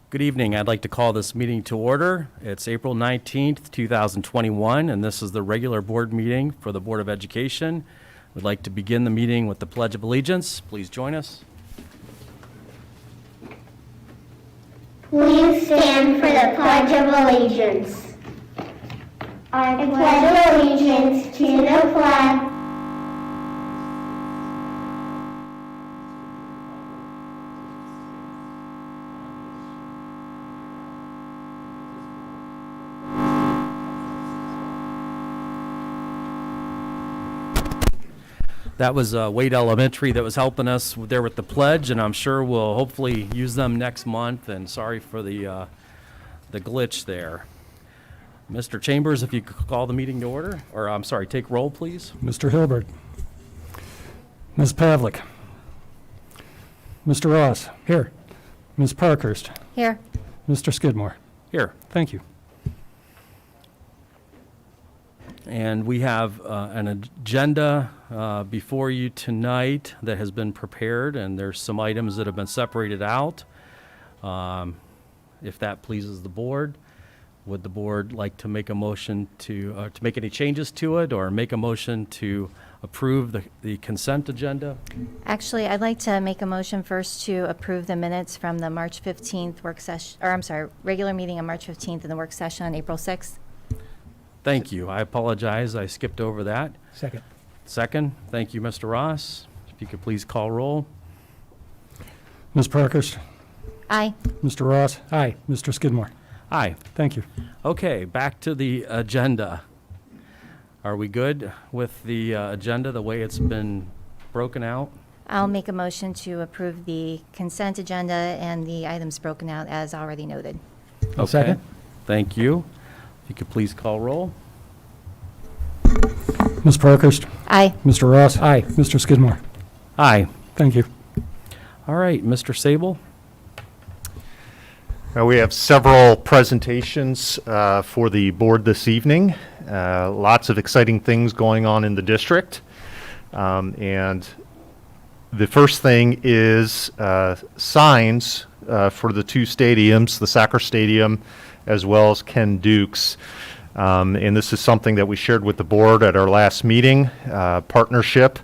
Good evening. I'd like to call this meeting to order. It's April 19th, 2021, and this is the regular board meeting for the Board of Education. We'd like to begin the meeting with the Pledge of Allegiance. Please join us. Please stand for the Pledge of Allegiance. I pledge allegiance to the flag That was Wade Elementary that was helping us there with the pledge, and I'm sure we'll hopefully use them next month, and sorry for the glitch there. Mr. Chambers, if you could call the meeting to order, or I'm sorry, take roll, please. Mr. Hilbert. Ms. Pavlik. Mr. Ross. Here. Ms. Parkhurst. Here. Mr. Skidmore. Here. Thank you. And we have an agenda before you tonight that has been prepared, and there's some items that have been separated out. If that pleases the board, would the board like to make a motion to make any changes to it, or make a motion to approve the consent agenda? Actually, I'd like to make a motion first to approve the minutes from the March 15th work session, or I'm sorry, regular meeting on March 15th and the work session on April 6th. Thank you. I apologize. I skipped over that. Second. Second. Thank you, Mr. Ross. If you could please call roll. Ms. Parkhurst. Aye. Mr. Ross. Aye. Mr. Skidmore. Aye. Thank you. Okay, back to the agenda. Are we good with the agenda the way it's been broken out? I'll make a motion to approve the consent agenda and the items broken out as already noted. I'll second. Thank you. If you could please call roll. Ms. Parkhurst. Aye. Mr. Ross. Aye. Mr. Skidmore. Aye. Thank you. All right, Mr. Sable. We have several presentations for the board this evening. Lots of exciting things going on in the district. And the first thing is signs for the two stadiums, the soccer stadium as well as Ken Dukes. And this is something that we shared with the board at our last meeting, partnership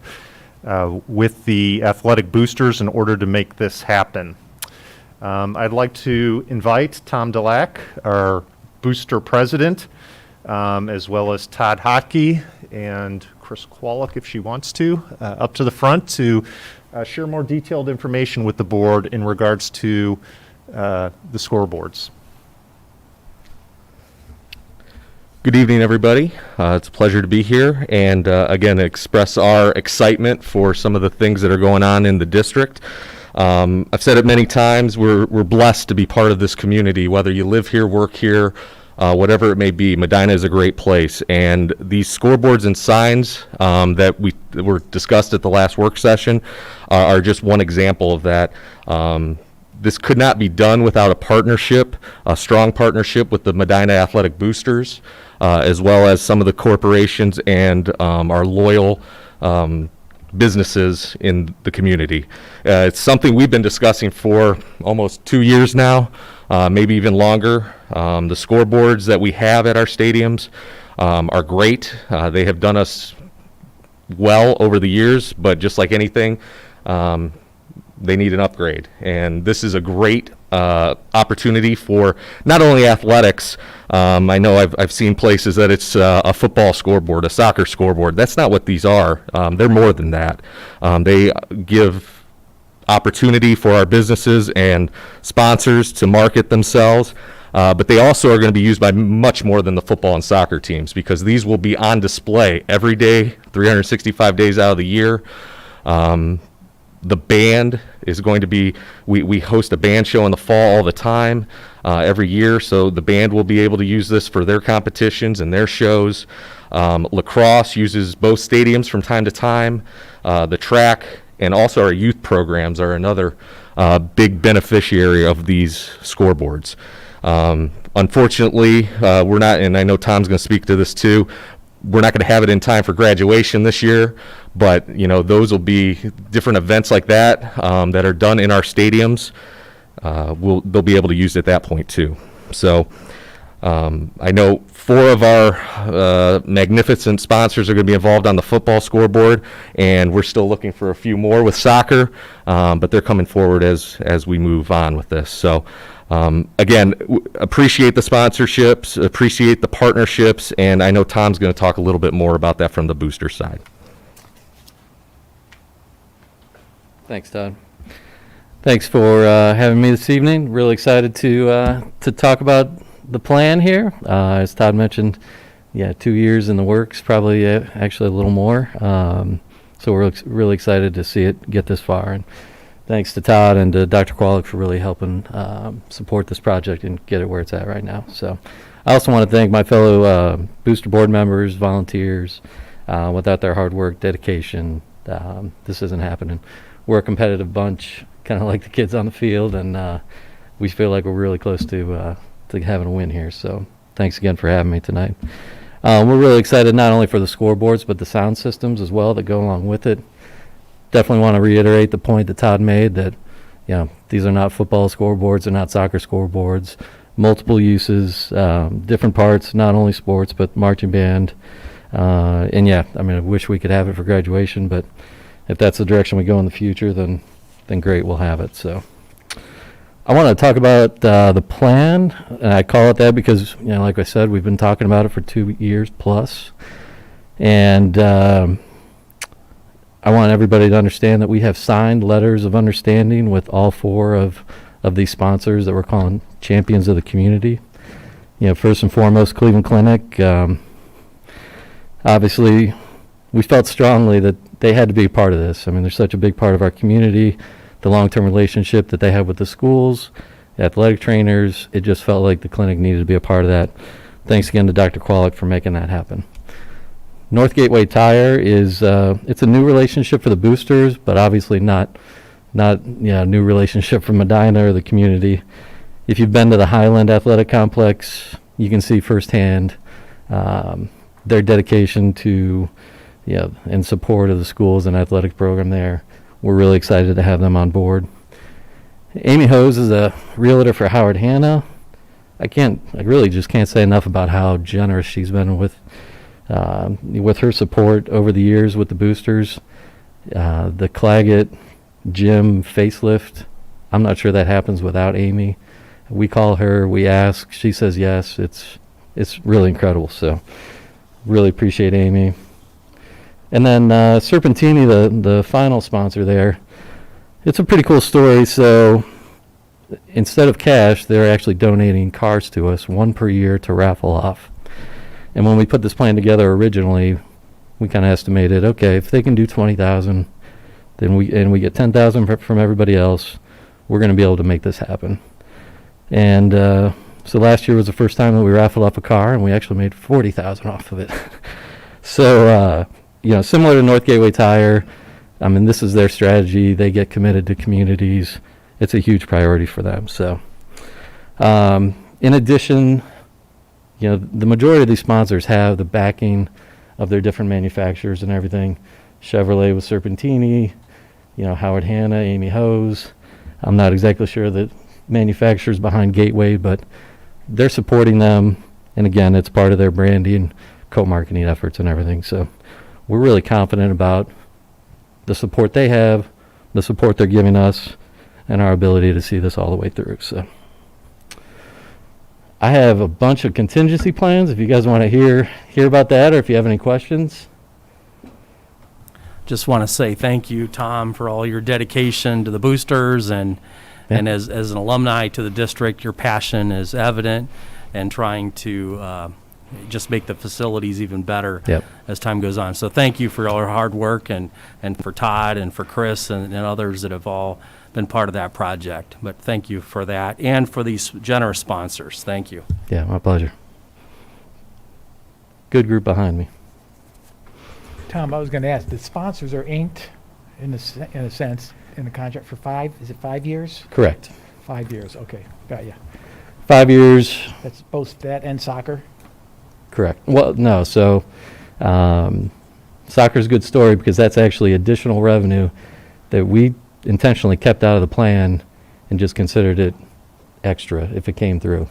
with the athletic boosters in order to make this happen. I'd like to invite Tom Delac, our booster president, as well as Todd Hotkey and Chris Kwolek, if she wants to, up to the front to share more detailed information with the board in regards to the scoreboards. Good evening, everybody. It's a pleasure to be here and again express our excitement for some of the things that are going on in the district. I've said it many times, we're blessed to be part of this community, whether you live here, work here, whatever it may be. Medina is a great place, and these scoreboards and signs that were discussed at the last work session are just one example of that. This could not be done without a partnership, a strong partnership with the Medina Athletic Boosters, as well as some of the corporations and our loyal businesses in the community. It's something we've been discussing for almost 2 years now, maybe even longer. The scoreboards that we have at our stadiums are great. They have done us well over the years, but just like anything, they need an upgrade. And this is a great opportunity for not only athletics. I know I've seen places that it's a football scoreboard, a soccer scoreboard. That's not what these are. They're more than that. They give opportunity for our businesses and sponsors to market themselves. But they also are going to be used by much more than the football and soccer teams, because these will be on display every day, 365 days out of the year. The band is going to be, we host a band show in the fall all the time, every year, so the band will be able to use this for their competitions and their shows. Lacrosse uses both stadiums from time to time. The track and also our youth programs are another big beneficiary of these scoreboards. Unfortunately, we're not, and I know Tom's going to speak to this too, we're not going to have it in time for graduation this year, but you know, those will be different events like that that are done in our stadiums. they'll be able to use it at that point too. So I know 4 of our magnificent sponsors are going to be involved on the football scoreboard, and we're still looking for a few more with soccer, but they're coming forward as we move on with this. So again, appreciate the sponsorships, appreciate the partnerships, and I know Tom's going to talk a little bit more about that from the booster side. Thanks, Todd. Thanks for having me this evening. Really excited to talk about the plan here. As Todd mentioned, 2 years in the works, probably actually a little more. So we're really excited to see it get this far. And thanks to Todd and to Dr. Kwolek for really helping support this project and get it where it's at right now. So I also want to thank my fellow Booster Board members, volunteers. Without their hard work, dedication, this isn't happening. We're a competitive bunch, kind of like the kids on the field, and we feel like we're really close to having a win here. So thanks again for having me tonight. We're really excited not only for the scoreboards, but the sound systems as well that go along with it. Definitely want to reiterate the point that Todd made that, these are not football scoreboards, they're not soccer scoreboards, multiple uses, different parts, not only sports, but marching band. And I wish we could have it for graduation, but if that's the direction we go in the future, then great, we'll have it. So I want to talk about the plan, and I call it that because, like I said, we've been talking about it for 2 years plus, and I want everybody to understand that we have signed letters of understanding with all 4 of these sponsors that we're calling champions of the community. First and foremost, Cleveland Clinic. Obviously, we felt strongly that they had to be a part of this. They're such a big part of our community, the long-term relationship that they have with the schools, the athletic trainers. It just felt like the clinic needed to be a part of that. Thanks again to Dr. Kwolek for making that happen. North Gateway Tire is it's a new relationship for the boosters, but obviously not a new relationship for Medina or the community. If you've been to the Highland Athletic Complex, you can see firsthand their dedication to in support of the schools and athletic program there. We're really excited to have them on board. Amy Hose is a realtor for Howard Hanna. I really just can't say enough about how generous she's been with her support over the years with the boosters. The Claggett gym facelift, I'm not sure that happens without Amy. We call her, we ask, she says yes. It's really incredible. So really appreciate Amy. And then Serpentini, the final sponsor there, it's a pretty cool story. So instead of cash, they're actually donating cars to us, 1 per year to raffle off. And when we put this plan together originally, we kind of estimated, okay, if they can do 20,000, then we get 10,000 from everybody else, we're going to be able to make this happen. And so last year was the first time that we raffled off a car, and we actually made 40,000 off of it. So similar to North Gateway Tire, this is their strategy. They get committed to communities. It's a huge priority for them. So, in addition, the majority of these sponsors have the backing of their different manufacturers and everything. Chevrolet with Serpentini, Howard Hanna, Amy Hose. I'm not exactly sure the manufacturers behind Gateway, but they're supporting them. And again, it's part of their branding, co-marketing efforts and everything. So we're really confident about the support they have, the support they're giving us, and our ability to see this all the way through. So I have a bunch of contingency plans if you guys want to hear about that, or if you have any questions. Just want to say thank you, Tom, for all your dedication to the boosters, and as an alumni to the district, your passion is evident, and trying to just make the facilities even better as time goes on. So thank you for all your hard work, and for Todd and for Chris and others that have all been part of that project. But thank you for that, and for these generous sponsors. Thank you. Yeah, my pleasure. Good group behind me. Tom, I was going to ask, the sponsors are inked in a sense in the contract for 5, is it 5 years? Correct. 5 years, okay, got you. 5 years. That's both that and soccer? Correct. Well, no, so soccer's a good story because that's actually additional revenue that we intentionally kept out of the plan and just considered it extra if it came through.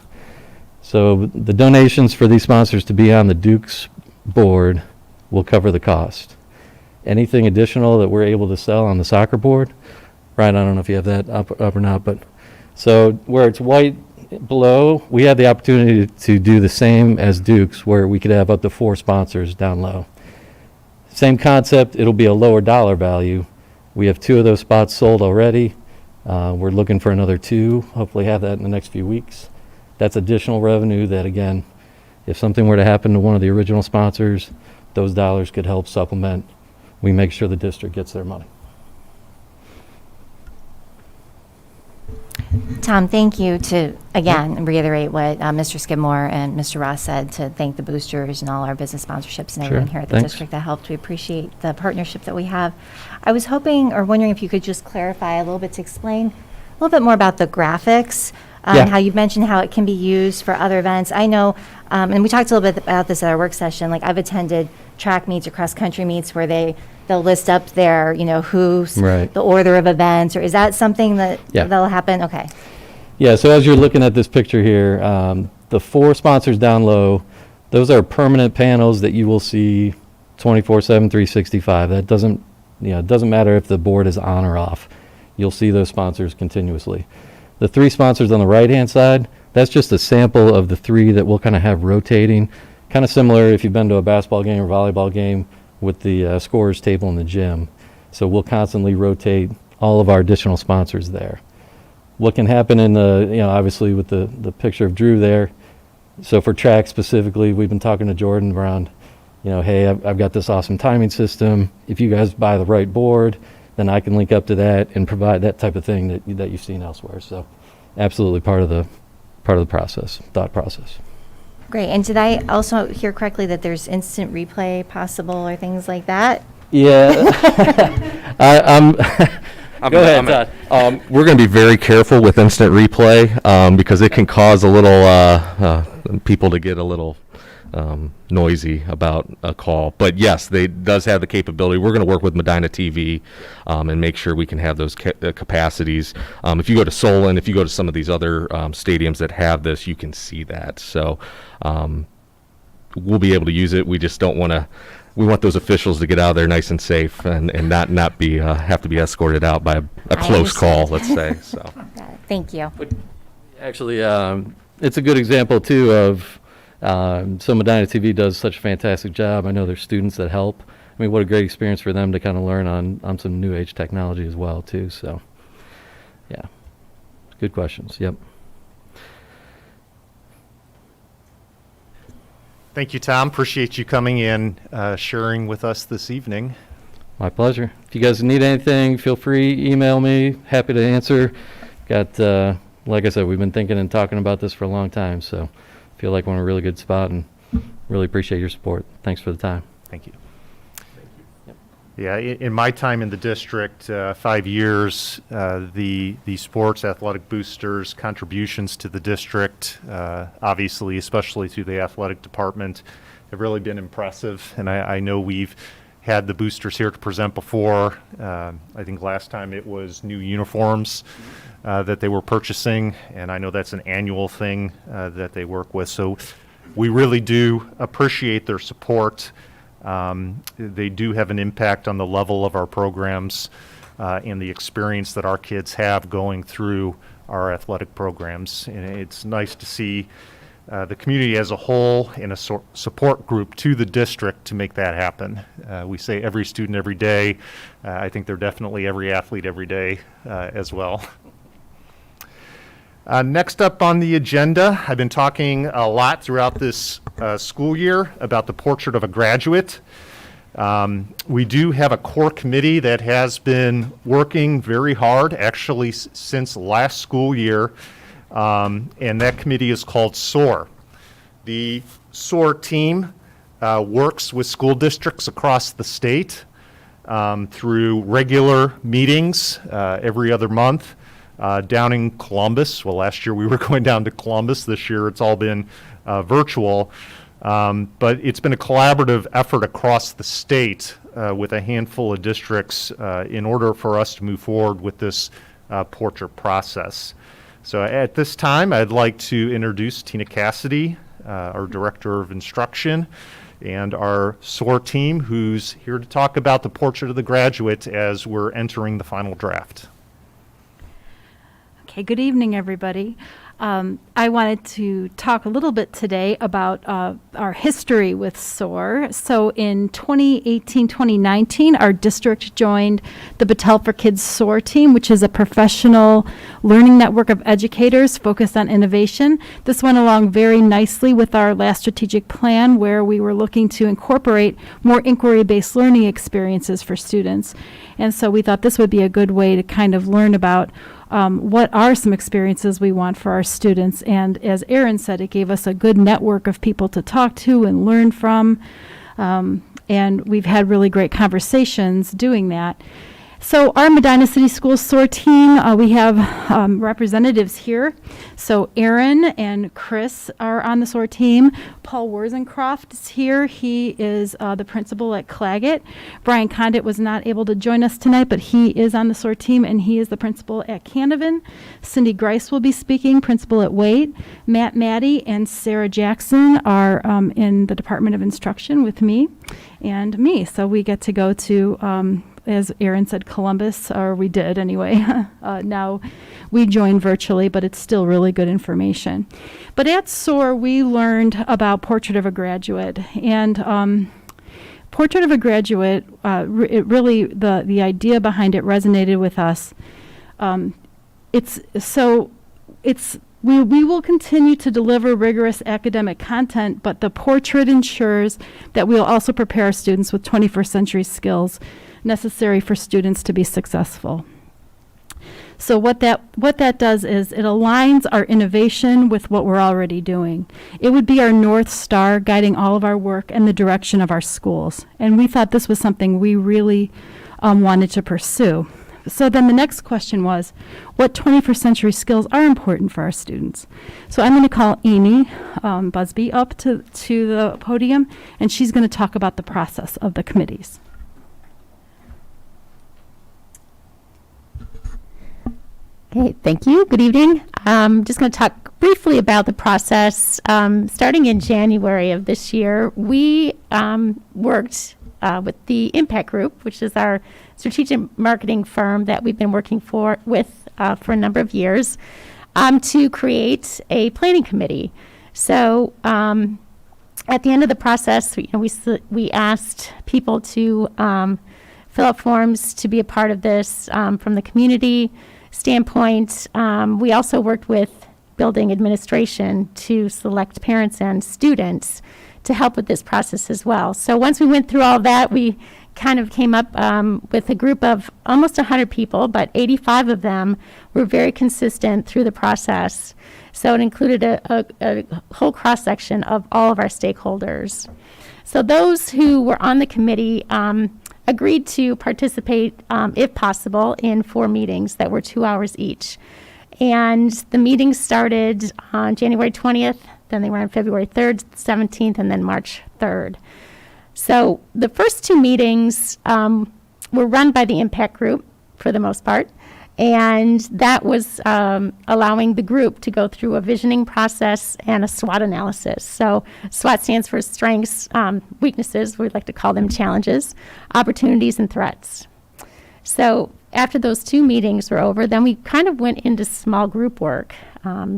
So the donations for these sponsors to be on the Duke's board will cover the cost. Anything additional that we're able to sell on the soccer board, Brian, I don't know if you have that up or not, but so where it's white below, we have the opportunity to do the same as Duke's, where we could have up to 4 sponsors down low. Same concept, it'll be a lower dollar value. We have 2 of those spots sold already. We're looking for another 2, hopefully have that in the next few weeks. That's additional revenue that, again, if something were to happen to one of the original sponsors, those dollars could help supplement. We make sure the district gets their money. Tom, thank you to, again, reiterate what Mr. Skidmore and Mr. Ross said, to thank the boosters and all our business sponsorships and everyone Sure, here at the thanks. district that helped. We appreciate the partnership that we have. I was hoping or wondering if you could just clarify a little bit to explain a little bit more about the graphics, Yeah. how you mentioned how it can be used for other events. I know, and we talked a little bit about this at our work session, like I've attended track meets or cross-country meets where they'll list up their, who's, Right. the order of events, or is that something Yeah. that'll happen? Okay. Yeah, so as you're looking at this picture here, the 4 sponsors down low, those are permanent panels that you will see 24/7, 365. That doesn't, it doesn't matter if the board is on or off. You'll see those sponsors continuously. The 3 sponsors on the right-hand side, that's just a sample of the 3 that we'll kind of have rotating, kind of similar if you've been to a basketball game or volleyball game with the scorer's table in the gym. So we'll constantly rotate all of our additional sponsors there. What can happen in the, obviously with the picture of Drew there. So for track specifically, we've been talking to Jordan around, hey, I've got this awesome timing system. If you guys buy the right board, then I can link up to that and provide that type of thing that you've seen elsewhere. So absolutely part of the process, thought process. Great. And did I also hear correctly that there's instant replay possible or things like that? Yeah. Go ahead, Todd. We're going to be very careful with instant replay because it can cause a little people to get a little noisy about a call. But yes, they does have the capability. We're going to work with Medina TV and make sure we can have those capacities. If you go to Solon, if you go to some of these other stadiums that have this, you can see that. So we'll be able to use it. We just don't want to. We want those officials to get out of there nice and safe and not be have to be escorted out by a close call, let's say. So. Got it. Thank you. Actually, it's a good example too of so Medina TV does such a fantastic job. I know there's students that help. I mean, what a great experience for them to kind of learn on some new age technology as well too. So, yeah, good questions. Yep. Thank you, Tom. Appreciate you coming in, sharing with us this evening. My pleasure. If you guys need anything, feel free, email me. Happy to answer. Got, like I said, we've been thinking and talking about this for a long time, so feel like we're in a really good spot and really appreciate your support. Thanks for the time. Thank you. Yeah, in my time in the district, 5 years, the sports athletic boosters' contributions to the district, obviously, especially through the athletic department, have really been impressive. And I know we've had the boosters here to present before. I think last time it was new uniforms that they were purchasing, and I know that's an annual thing that they work with. So we really do appreciate their support. They do have an impact on the level of our programs and the experience that our kids have going through our athletic programs. And it's nice to see the community as a whole in a support group to the district to make that happen. We say every student every day. I think they're definitely every athlete every day as well. Next up on the agenda, I've been talking a lot throughout this school year about the portrait of a graduate. We do have a core committee that has been working very hard, actually since last school year, and that committee is called SOAR. The SOAR team works with school districts across the state through regular meetings every other month. Down in Columbus. Well, last year we were going down to Columbus. This year it's all been virtual. But it's been a collaborative effort across the state with a handful of districts in order for us to move forward with this portrait process. So at this time, I'd like to introduce Tina Cassidy, our Director of Instruction, and our SOAR team, who's here to talk about the portrait of the graduate as we're entering the final draft. Okay, good evening, everybody. I wanted to talk a little bit today about our history with SOAR. So in 2018-2019, our district joined the Battelle for Kids SOAR team, which is a professional learning network of educators focused on innovation. This went along very nicely with our last strategic plan, where we were looking to incorporate more inquiry-based learning experiences for students. And so we thought this would be a good way to kind of learn about what are some experiences we want for our students. And as Erin said, it gave us a good network of people to talk to and learn from. And we've had really great conversations doing that. So our Medina City Schools SOAR team, we have representatives here. So Erin and Chris are on the SOAR team. Paul Worzencroft is here. He is the principal at Claggett. Brian Condit was not able to join us tonight, but he is on the SOAR team, and he is the principal at Canavan. Cindy Grice will be speaking, principal at Wade. Matt Maddie and Sarah Jackson are in the Department of Instruction with me and me. So we get to go to as Erin said, Columbus, or we did anyway. Now we join virtually, but it's still really good information. But at SOAR, we learned about Portrait of a Graduate. And Portrait of a Graduate, it really, the idea behind it resonated with us. We will continue to deliver rigorous academic content, but the portrait ensures that we will also prepare our students with 21st century skills necessary for students to be successful. So what that does is it aligns our innovation with what we're already doing. It would be our North Star guiding all of our work and the direction of our schools. And we thought this was something we really wanted to pursue. So then the next question was, what 21st century skills are important for our students? So I'm going to call Amy Busby up to the podium, and she's going to talk about the process of the committees. Okay, thank you. Good evening. I'm just going to talk briefly about the process. Starting in January of this year, we worked with the Impact Group, which is our strategic marketing firm that we've been working with for a number of years, to create a planning committee. So at the end of the process, we asked people to fill out forms to be a part of this from the community standpoint. We also worked with building administration to select parents and students to help with this process as well. So once we went through all that, we kind of came up with a group of almost 100 people, but 85 of them were very consistent through the process. So it included a whole cross-section of all of our stakeholders. So those who were on the committee agreed to participate, if possible, in 4 meetings that were 2 hours each. And the meetings started on January 20th, then they were on February 3rd, 17th, and then March 3rd. So the first 2 meetings were run by the Impact Group for the most part, and that was allowing the group to go through a visioning process and a SWOT analysis. So SWOT stands for strengths, weaknesses, we'd like to call them challenges, opportunities, and threats. So after those 2 meetings were over, then we kind of went into small group work.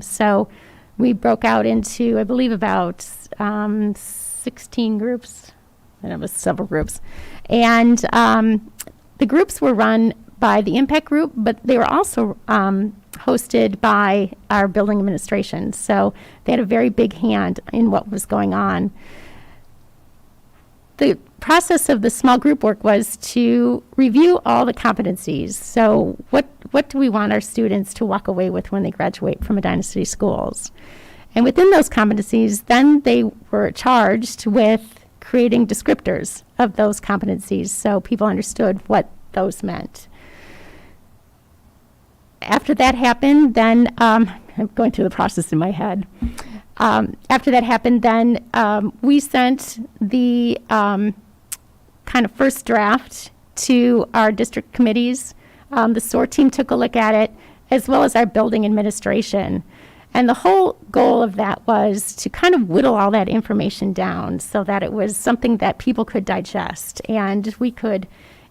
So we broke out into, I believe, about 16 groups, and it was several groups. And the groups were run by the Impact Group, but they were also hosted by our building administration. So they had a very big hand in what was going on. The process of the small group work was to review all the competencies. So what do we want our students to walk away with when they graduate from Medina City Schools? And within those competencies, then they were charged with creating descriptors of those competencies so people understood what those meant. After that happened, then, I'm going through the process in my head. After that happened, then we sent the kind of first draft to our district committees The SOAR team took a look at it, as well as our building administration. And the whole goal of that was to kind of whittle all that information down so that it was something that people could digest and we could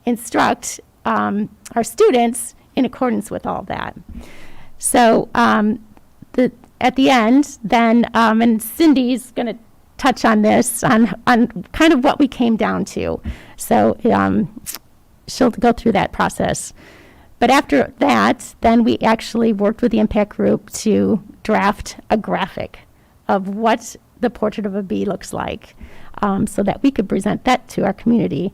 instruct our students in accordance with all that. So at the end, then, and Cindy's going to touch on this, on kind of what we came down to. So she'll go through that process. But after that, then we actually worked with the impact group to draft a graphic of what the portrait of a bee looks like, so that we could present that to our community.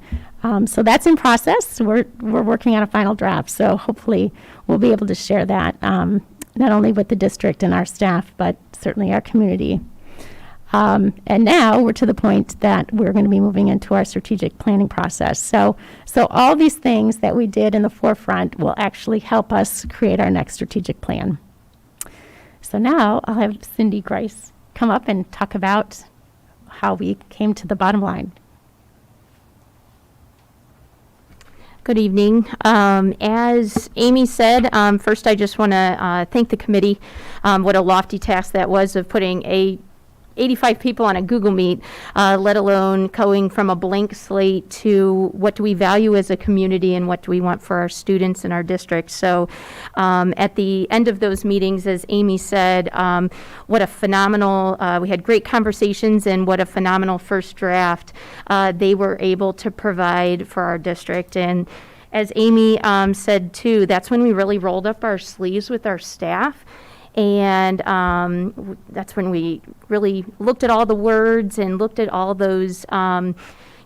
So that's in process. We're working on a final draft, so hopefully we'll be able to share that, not only with the district and our staff, but certainly our community. And now we're to the point that we're going to be moving into our strategic planning process. So all these things that we did in the forefront will actually help us create our next strategic plan. So now I'll have Cindy Grice come up and talk about how we came to the bottom line. Good evening. As Amy said, first I just want to thank the committee. What a lofty task that was of putting 85 people on a Google Meet, let alone going from a blank slate to what do we value as a community and what do we want for our students in our district. So at the end of those meetings, as Amy said, what a phenomenal, we had great conversations and what a phenomenal first draft they were able to provide for our district. And as Amy said too, that's when we really rolled up our sleeves with our staff. And that's when we really looked at all the words and looked at all those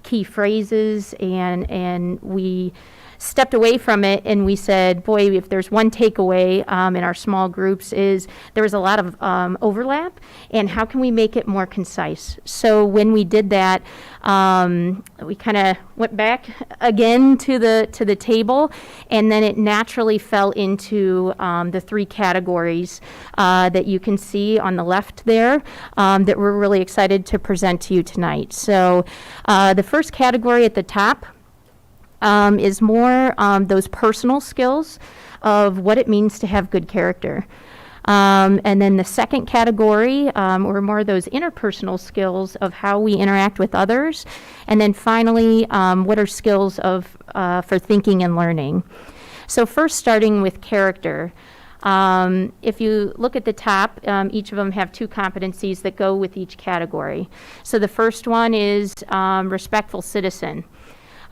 key phrases, and we stepped away from it and we said, boy, if there's one takeaway in our small groups is there was a lot of overlap, and how can we make it more concise? So when we did that, we kind of went back again to the table, and then it naturally fell into the three categories that you can see on the left there that we're really excited to present to you tonight. So the first category at the top is more those personal skills of what it means to have good character. And then the second category were more those interpersonal skills of how we interact with others. And then finally, what are skills of for thinking and learning. So first, starting with character. If you look at the top, each of them have two competencies that go with each category. So the first one is respectful citizen.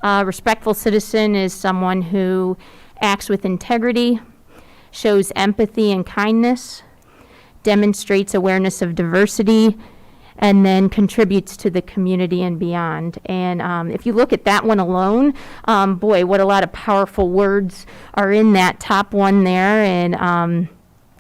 Respectful citizen is someone who acts with integrity, shows empathy and kindness, demonstrates awareness of diversity, and then contributes to the community and beyond. And if you look at that one alone, boy, what a lot of powerful words are in that top one there. And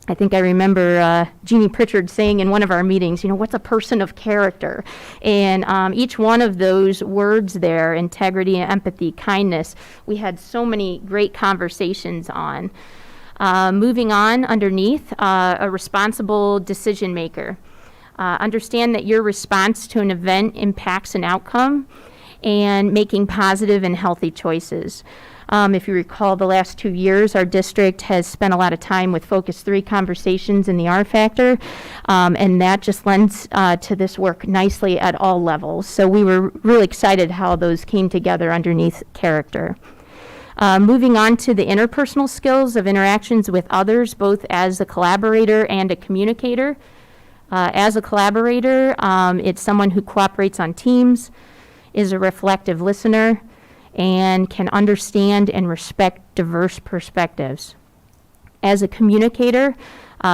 I think I remember Jeannie Pritchard saying in one of our meetings, what's a person of character? And each one of those words there, integrity, empathy, kindness, we had so many great conversations on. Moving on underneath, a responsible decision maker. Understand that your response to an event impacts an outcome and making positive and healthy choices. If you recall, the last 2 years, our district has spent a lot of time with Focus 3 conversations in the R Factor, and that just lends to this work nicely at all levels. So we were really excited how those came together underneath character. Moving on to the interpersonal skills of interactions with others, both as a collaborator and a communicator. As a collaborator, it's someone who cooperates on teams, is a reflective listener, and can understand and respect diverse perspectives. As a communicator,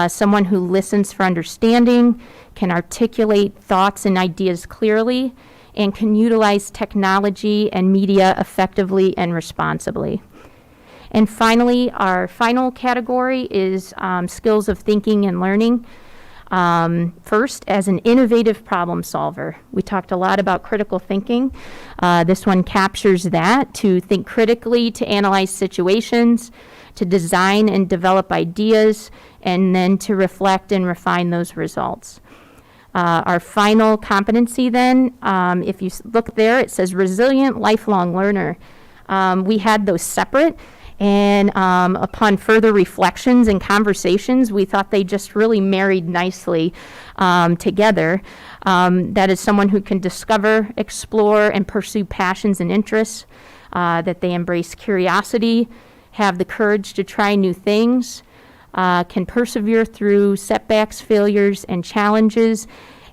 someone who listens for understanding, can articulate thoughts and ideas clearly, and can utilize technology and media effectively and responsibly. And finally, our final category is skills of thinking and learning. First, as an innovative problem solver. We talked a lot about critical thinking. This one captures that, to think critically, to analyze situations, to design and develop ideas, and then to reflect and refine those results. Our final competency then, if you look there, it says resilient lifelong learner. We had those separate, And upon further reflections and conversations, we thought they just really married nicely together. That is someone who can discover, explore, and pursue passions and interests, that they embrace curiosity, have the courage to try new things, can persevere through setbacks, failures, and challenges,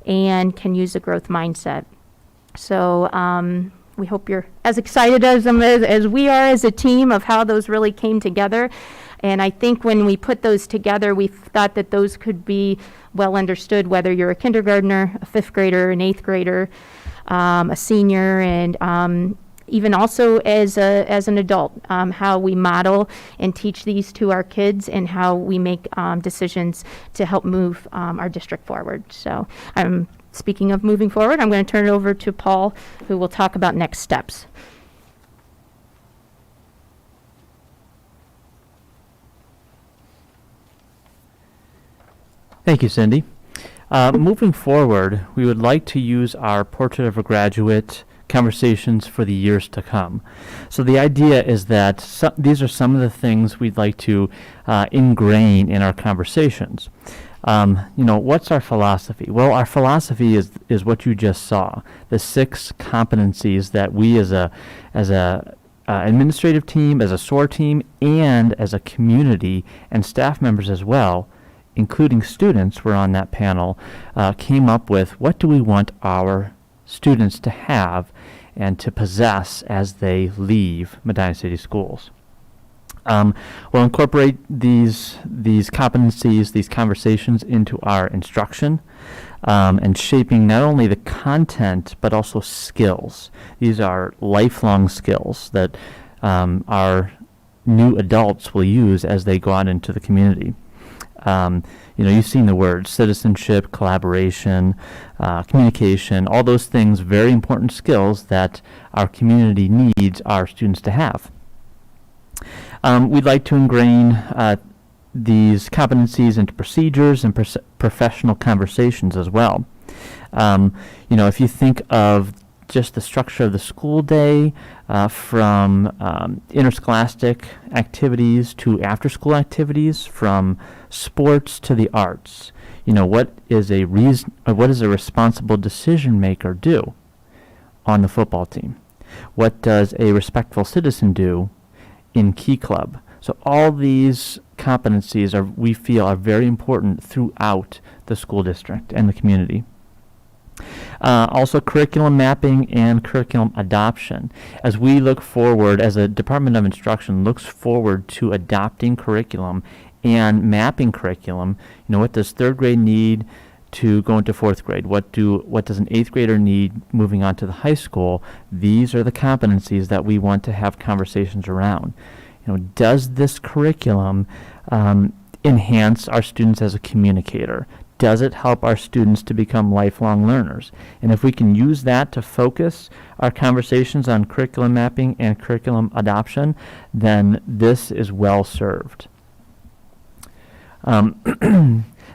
and can use a growth mindset. So we hope you're as excited as we are as a team of how those really came together. And I think when we put those together, we thought that those could be well understood, whether you're a kindergartner, a fifth grader, an eighth grader, a senior, and even also as an adult, how we model and teach these to our kids and how we make decisions to help move our district forward. So speaking of moving forward, I'm going to turn it over to Paul, who will talk about next steps. Thank you, Cindy. Moving forward, we would like to use our Portrait of a Graduate conversations for the years to come. So the idea is that these are some of the things we'd like to ingrain in our conversations. What's our philosophy? Well, our philosophy is what you just saw, the 6 competencies that we as a administrative team, as a SOAR team, and as a community and staff members as well, including students were on that panel, came up with what do we want our students to have and to possess as they leave Medina City Schools. We'll incorporate these competencies, these conversations into our instruction, and shaping not only the content but also skills. These are lifelong skills that our new adults will use as they go out into the community. You've seen the words citizenship, collaboration, communication, all those things, very important skills that our community needs our students to have. We'd like to ingrain these competencies into procedures and professional conversations as well. If you think of just the structure of the school day, from interscholastic activities to after-school activities, from sports to the arts, what is a responsible decision maker do on the football team? What does a respectful citizen do in Key Club? So all these competencies we feel are very important throughout the school district and the community. Also curriculum mapping and curriculum adoption. As we look forward, as a Department of Instruction looks forward to adopting curriculum and mapping curriculum, what does 3rd grade need to go into 4th grade? What does an 8th grader need moving on to the high school? These are the competencies that we want to have conversations around. Does this curriculum enhance our students as a communicator? Does it help our students to become lifelong learners? And if we can use that to focus our conversations on curriculum mapping and curriculum adoption, then this is well served.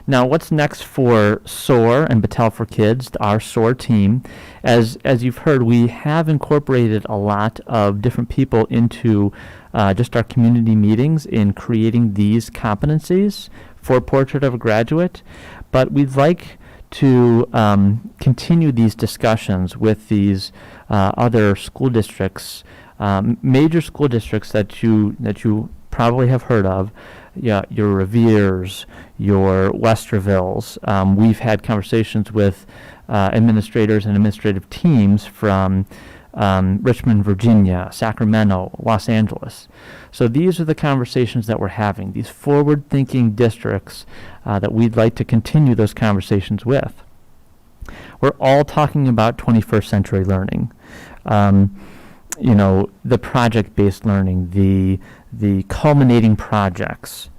Now, what's next for SOAR and Battelle for Kids, our SOAR team? As you've heard, we have incorporated a lot of different people into just our community meetings in creating these competencies for Portrait of a Graduate. But we'd like to continue these discussions with these other school districts, major school districts that you probably have heard of. Your Reveres, your Westervilles. We've had conversations with administrators and administrative teams from Richmond, Virginia, Sacramento, Los Angeles. So these are the conversations that we're having, these forward-thinking districts that we'd like to continue those conversations with. We're all talking about 21st century learning. The project-based learning, the culminating projects,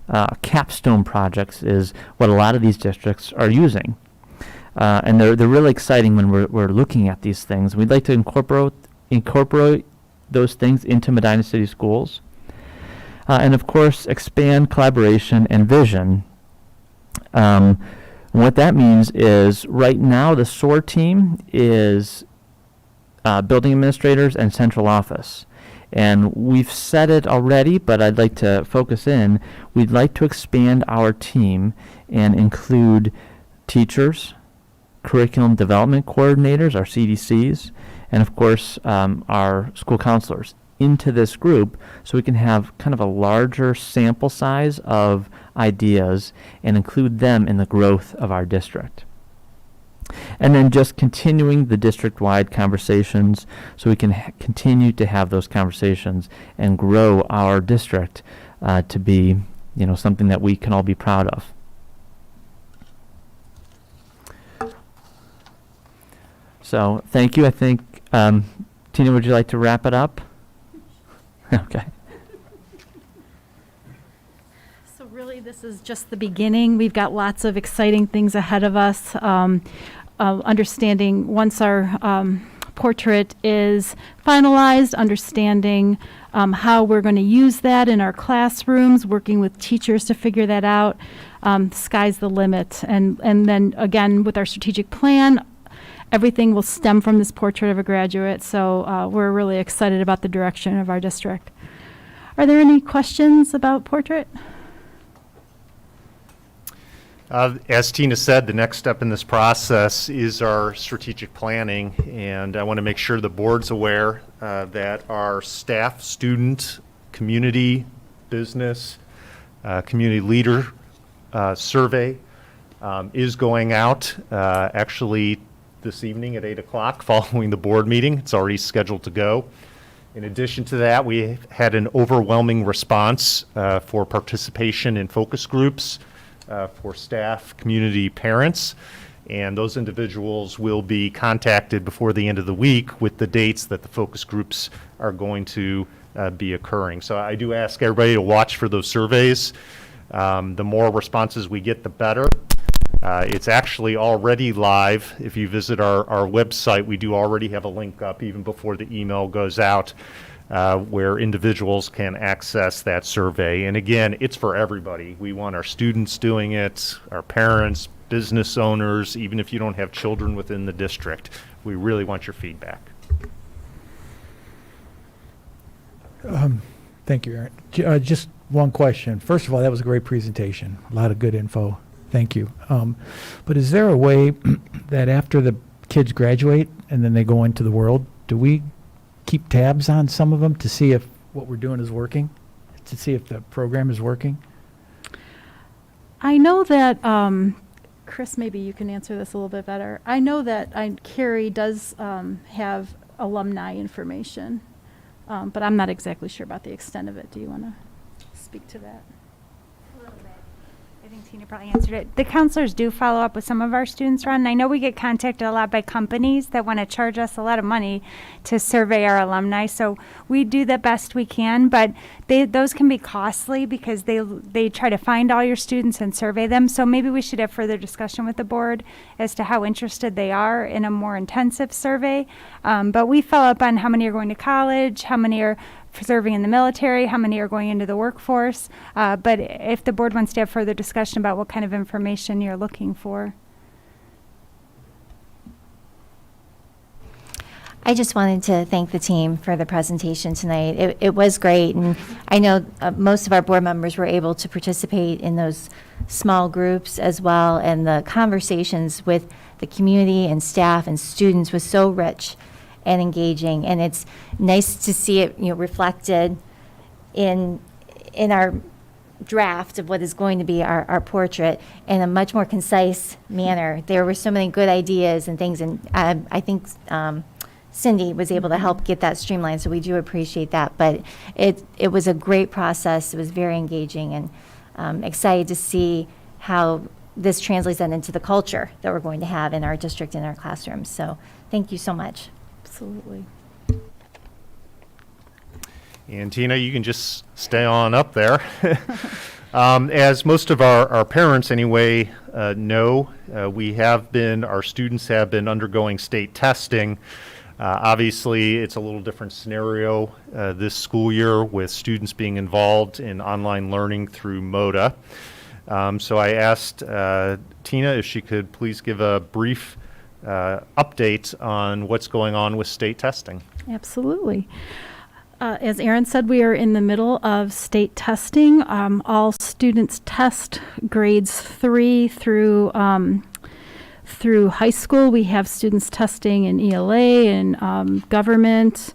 capstone projects is what a lot of these districts are using. And they're really exciting when we're looking at these things. We'd like to incorporate those things into Medina City Schools. And of course, expand collaboration and vision. What that means is right now the SOAR team is building administrators and central office. And we've said it already, but I'd like to focus in. We'd like to expand our team and include teachers, curriculum development coordinators, our CDCs, and of course our school counselors into this group so we can have kind of a larger sample size of ideas and include them in the growth of our district. And then just continuing the district-wide conversations so we can continue to have those conversations and grow our district to be, something that we can all be proud of. So thank you. I think, Tina, would you like to wrap it up? Okay. So really, this is just the beginning. We've got lots of exciting things ahead of us. Understanding once our portrait is finalized, understanding how we're going to use that in our classrooms, working with teachers to figure that out. Sky's the limit. And then again, with our strategic plan, everything will stem from this portrait of a graduate. So we're really excited about the direction of our district. Are there any questions about portrait? As Tina said, the next step in this process is our strategic planning, and I want to make sure the board's aware that our staff, student, community, business, community leader survey is going out actually this evening at 8 o'clock following the board meeting. It's already scheduled to go. In addition to that, we had an overwhelming response for participation in focus groups for staff, community, parents, and those individuals will be contacted before the end of the week with the dates that the focus groups are going to be occurring. So I do ask everybody to watch for those surveys. The more responses we get, the better. It's actually already live. If you visit our website, we do already have a link up even before the email goes out where individuals can access that survey. And again, it's for everybody. We want our students doing it, our parents, business owners, even if you don't have children within the district. We really want your feedback. Thank you, Aaron. Just one question. First of all, that was a great presentation. A lot of good info. Thank you. But is there a way that after the kids graduate and then they go into the world, do we keep tabs on some of them to see if what we're doing is working, to see if the program is working? I know that, Chris, maybe you can answer this a little bit better. I know that Carrie does have alumni information, but I'm not exactly sure about the extent of it. Do you want to speak to that? I think Tina probably answered it. The counselors do follow up with some of our students, Ron. I know we get contacted a lot by companies that want to charge us a lot of money to survey our alumni. So we do the best we can, but those can be costly because they try to find all your students and survey them. So maybe we should have further discussion with the board as to how interested they are in a more intensive survey. But we follow up on how many are going to college, how many are serving in the military, how many are going into the workforce. But if the board wants to have further discussion about what kind of information you're looking for. I just wanted to thank the team for the presentation tonight. It was great, and I know most of our board members were able to participate in those small groups as well, and the conversations with the community and staff and students was so rich and engaging, and it's nice to see it, reflected in our draft of what is going to be our portrait in a much more concise manner. There were so many good ideas and things, and I think Cindy was able to help get that streamlined, so we do appreciate that. But it was a great process. It was very engaging, and excited to see how this translates then into the culture that we're going to have in our district, in our classrooms. So thank you so much. Absolutely. And Tina, you can just stay on up there. As most of our parents anyway know, our students have been undergoing state testing. Obviously, it's a little different scenario this school year with students being involved in online learning through MODA. So I asked Tina if she could please give a brief update on what's going on with state testing. Absolutely. As Aaron said, we are in the middle of state testing. All students test grades 3 through high school. We have students testing in ELA and government,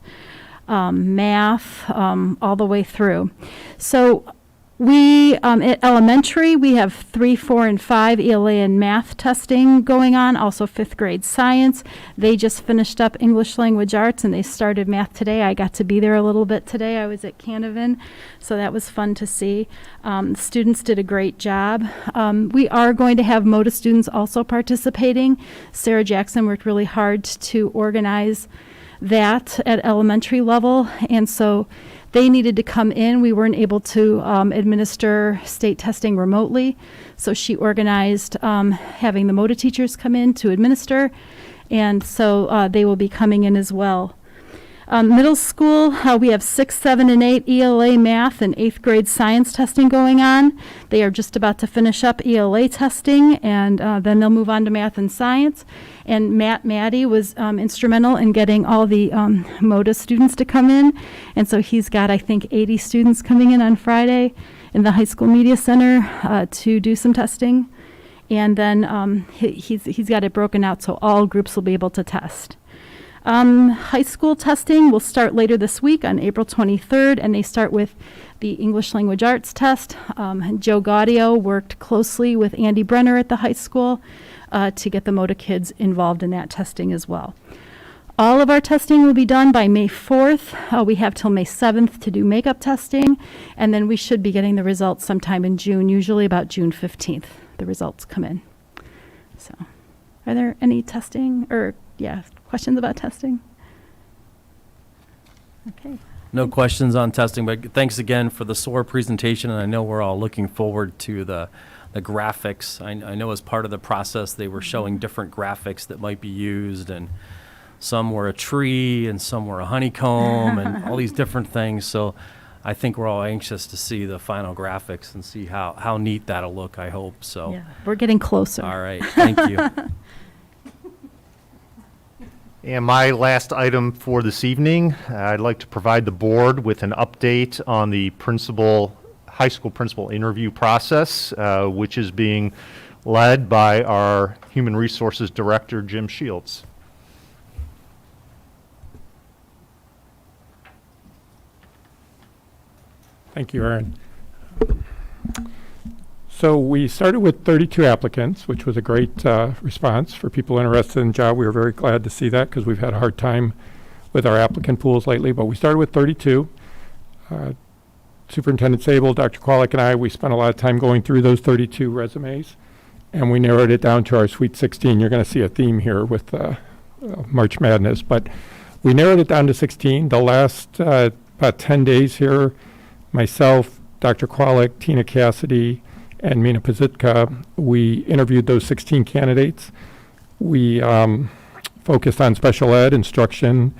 math, all the way through. So at elementary, we have 3, 4, and 5 ELA and math testing going on, also 5th grade science. They just finished up English language arts and they started math today. I got to be there a little bit today. I was at Canevin, so that was fun to see. The students did a great job. We are going to have MOTA students also participating. Sarah Jackson worked really hard to organize that at elementary level, and so they needed to come in. We weren't able to administer state testing remotely, so she organized having the MOTA teachers come in to administer, and so they will be coming in as well. Middle school, we have 6, 7, and 8 ELA math and 8th grade science testing going on. They are just about to finish up ELA testing, and then they'll move on to math and science. And Maddie was instrumental in getting all the MOTA students to come in. And so he's got, I think, 80 students coming in on Friday in the high school media center to do some testing. And then he's got it broken out so all groups will be able to test. High school testing will start later this week on April 23rd, and they start with the English language arts test. Joe Gaudio worked closely with Andy Brenner at the high school to get the MOTA kids involved in that testing as well. All of our testing will be done by May 4th. We have till May 7th to do makeup testing, and then we should be getting the results sometime in June, usually about June 15th. The results come in. So, are there any testing or, questions about testing? Okay. No questions on testing, but thanks again for the SOAR presentation, and I know we're all looking forward to the graphics. I know as part of the process they were showing different graphics that might be used, and some were a tree and some were a honeycomb and all these different things. So I think we're all anxious to see the final graphics and see how neat that'll look, I hope. So Yeah, we're getting closer. All right, thank you. And my last item for this evening, I'd like to provide the board with an update on the high school principal interview process, which is being led by our Human Resources Director, Jim Shields. Thank you, Aaron. So we started with 32 applicants, which was a great response for people interested in the job. We were very glad to see that because we've had a hard time with our applicant pools lately, but we started with 32. Superintendent Sable, Dr. Kwolek, and I, we spent a lot of time going through those 32 resumes, and we narrowed it down to our Sweet 16. You're going to see a theme here with March Madness, but we narrowed it down to 16. The last about 10 days here, myself, Dr. Kwolek, Tina Cassidy, and Mina Pazitka, we interviewed those 16 candidates. We focused on special ed, instruction.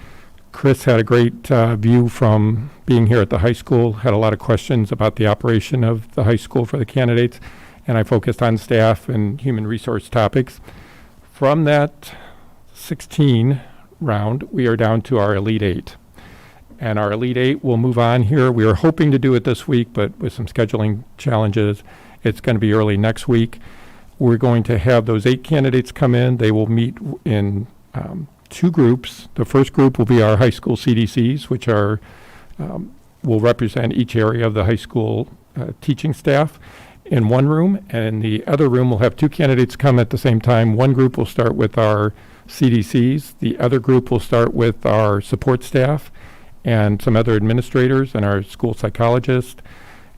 Chris had a great view from being here at the high school, had a lot of questions about the operation of the high school for the candidates, and I focused on staff and human resource topics. From that 16 round, we are down to our Elite 8. And our Elite 8 will move on here. We are hoping to do it this week, but with some scheduling challenges, it's going to be early next week. We're going to have those 8 candidates come in. They will meet in 2 groups. The first group will be our high school CDCs, which are will represent each area of the high school teaching staff in one room, and the other room will have 2 candidates come at the same time. One group will start with our CDCs. The other group will start with our support staff and some other administrators and our school psychologist,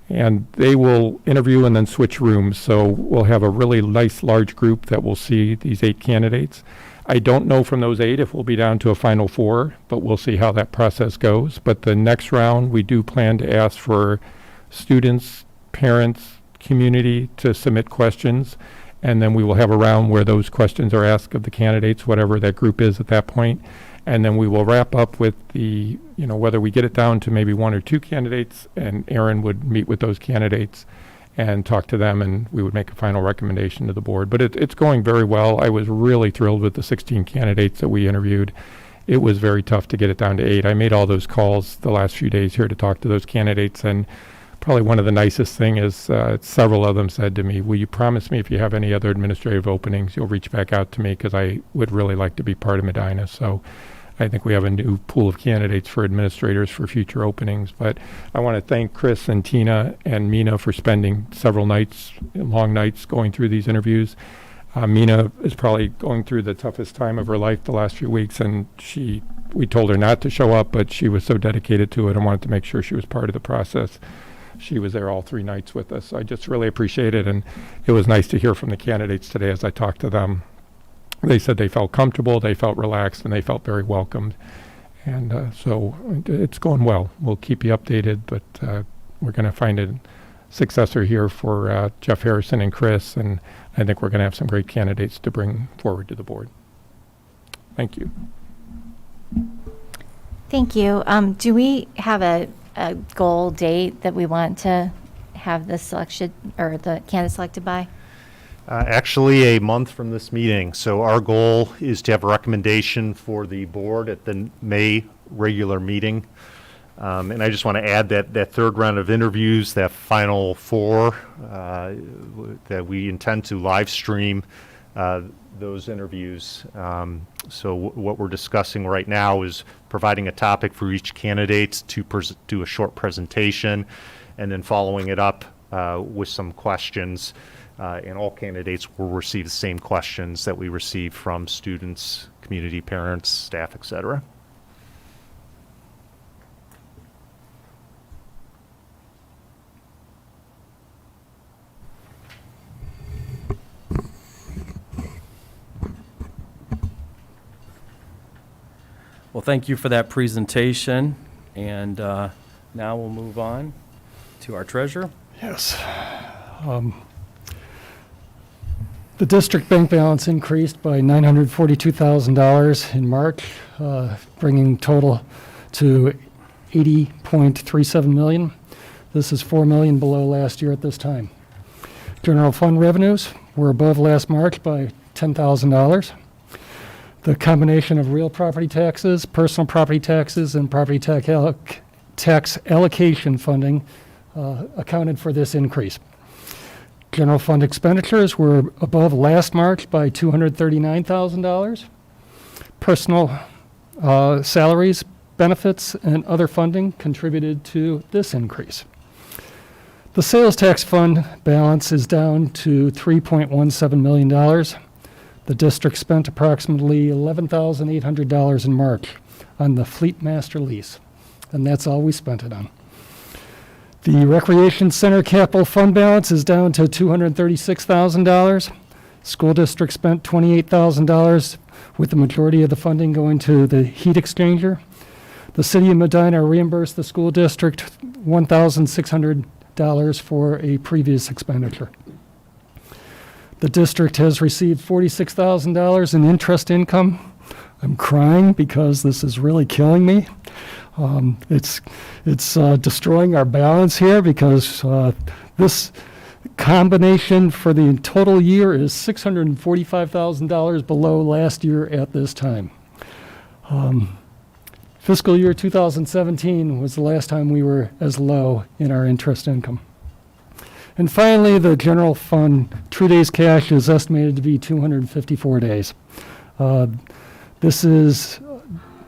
and they will interview and then switch rooms. So we'll have a really nice large group that will see these 8 candidates. I don't know from those 8 if we'll be down to a final 4, but we'll see how that process goes. But the next round, we do plan to ask for students, parents, community to submit questions, and then we will have a round where those questions are asked of the candidates, whatever that group is at that point. And then we will wrap up with the, whether we get it down to maybe 1 or 2 candidates, and Aaron would meet with those candidates and talk to them, and we would make a final recommendation to the board. But it's going very well. I was really thrilled with the 16 candidates that we interviewed, it was very tough to get it down to 8. I made all those calls the last few days here to talk to those candidates, and probably one of the nicest thing is several of them said to me, will you promise me if you have any other administrative openings, you'll reach back out to me, because I would really like to be part of Medina. So I think we have a new pool of candidates for administrators for future openings. But I want to thank Chris and Tina and Mina for spending several nights, long nights, going through these interviews. Mina is probably going through the toughest time of her life the last few weeks, and we told her not to show up, but she was so dedicated to it and wanted to make sure she was part of the process. She was there all 3 nights with us. I just really appreciate it, and it was nice to hear from the candidates today as I talked to them. They said they felt comfortable, they felt relaxed, and they felt very welcomed. And so it's going well. We'll keep you updated, but we're going to find a successor here for Jeff Harrison and Chris, and I think we're going to have some great candidates to bring forward to the board. Thank you. Thank you. Do we have a goal date that we want to have the selection or the candidate selected by? Actually, a month from this meeting. So our goal is to have a recommendation for the board at the May regular meeting. And I just want to add that third round of interviews, that final 4, that we intend to live stream those interviews. So what we're discussing right now is providing a topic for each candidate to do a short presentation, and then following it up with some questions. And all candidates will receive the same questions that we receive from students, community, parents, staff, etc. Well, thank you for that presentation, and now we'll move on to our treasurer. Yes. The district bank balance increased by $942,000 in March, bringing total to $80.37 million. This is $4 million below last year at this time. General fund revenues were above last March by $10,000. The combination of real property taxes, personal property taxes, and property tax allocation funding accounted for this increase. General fund expenditures were above last March by $239,000. Personal salaries, benefits, and other funding contributed to this increase. The sales tax fund balance is down to $3.17 million. The district spent approximately $11,800 in March on the Fleet Master lease, and that's all we spent it on. The Recreation Center capital fund balance is down to $236,000. School district spent $28,000, with the majority of the funding going to the heat exchanger. The city of Medina reimbursed the school district $1,600 for a previous expenditure. The district has received $46,000 in interest income. I'm crying because this is really killing me. It's destroying our balance here because this combination for the total year is $645,000 below last year at this time. Fiscal year 2017 was the last time we were as low in our interest income. And finally, the general fund true days cash is estimated to be 254 days. This is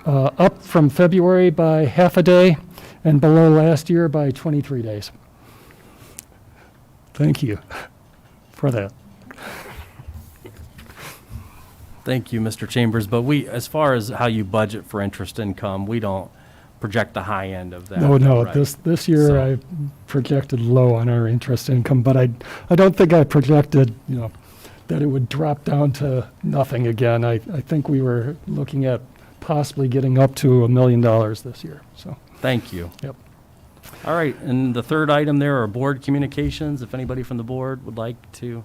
up from February by half a day and below last year by 23 days. Thank you for that. Thank you, Mr. Chambers. But as far as how you budget for interest income, we don't project the high end of that. No, right? this year So- I projected low on our interest income, but I don't think I projected, that it would drop down to nothing again. I think we were looking at possibly getting up to $1 million this year, so. Thank you. Yep. All right, and the third item there are board communications, if anybody from the board would like to.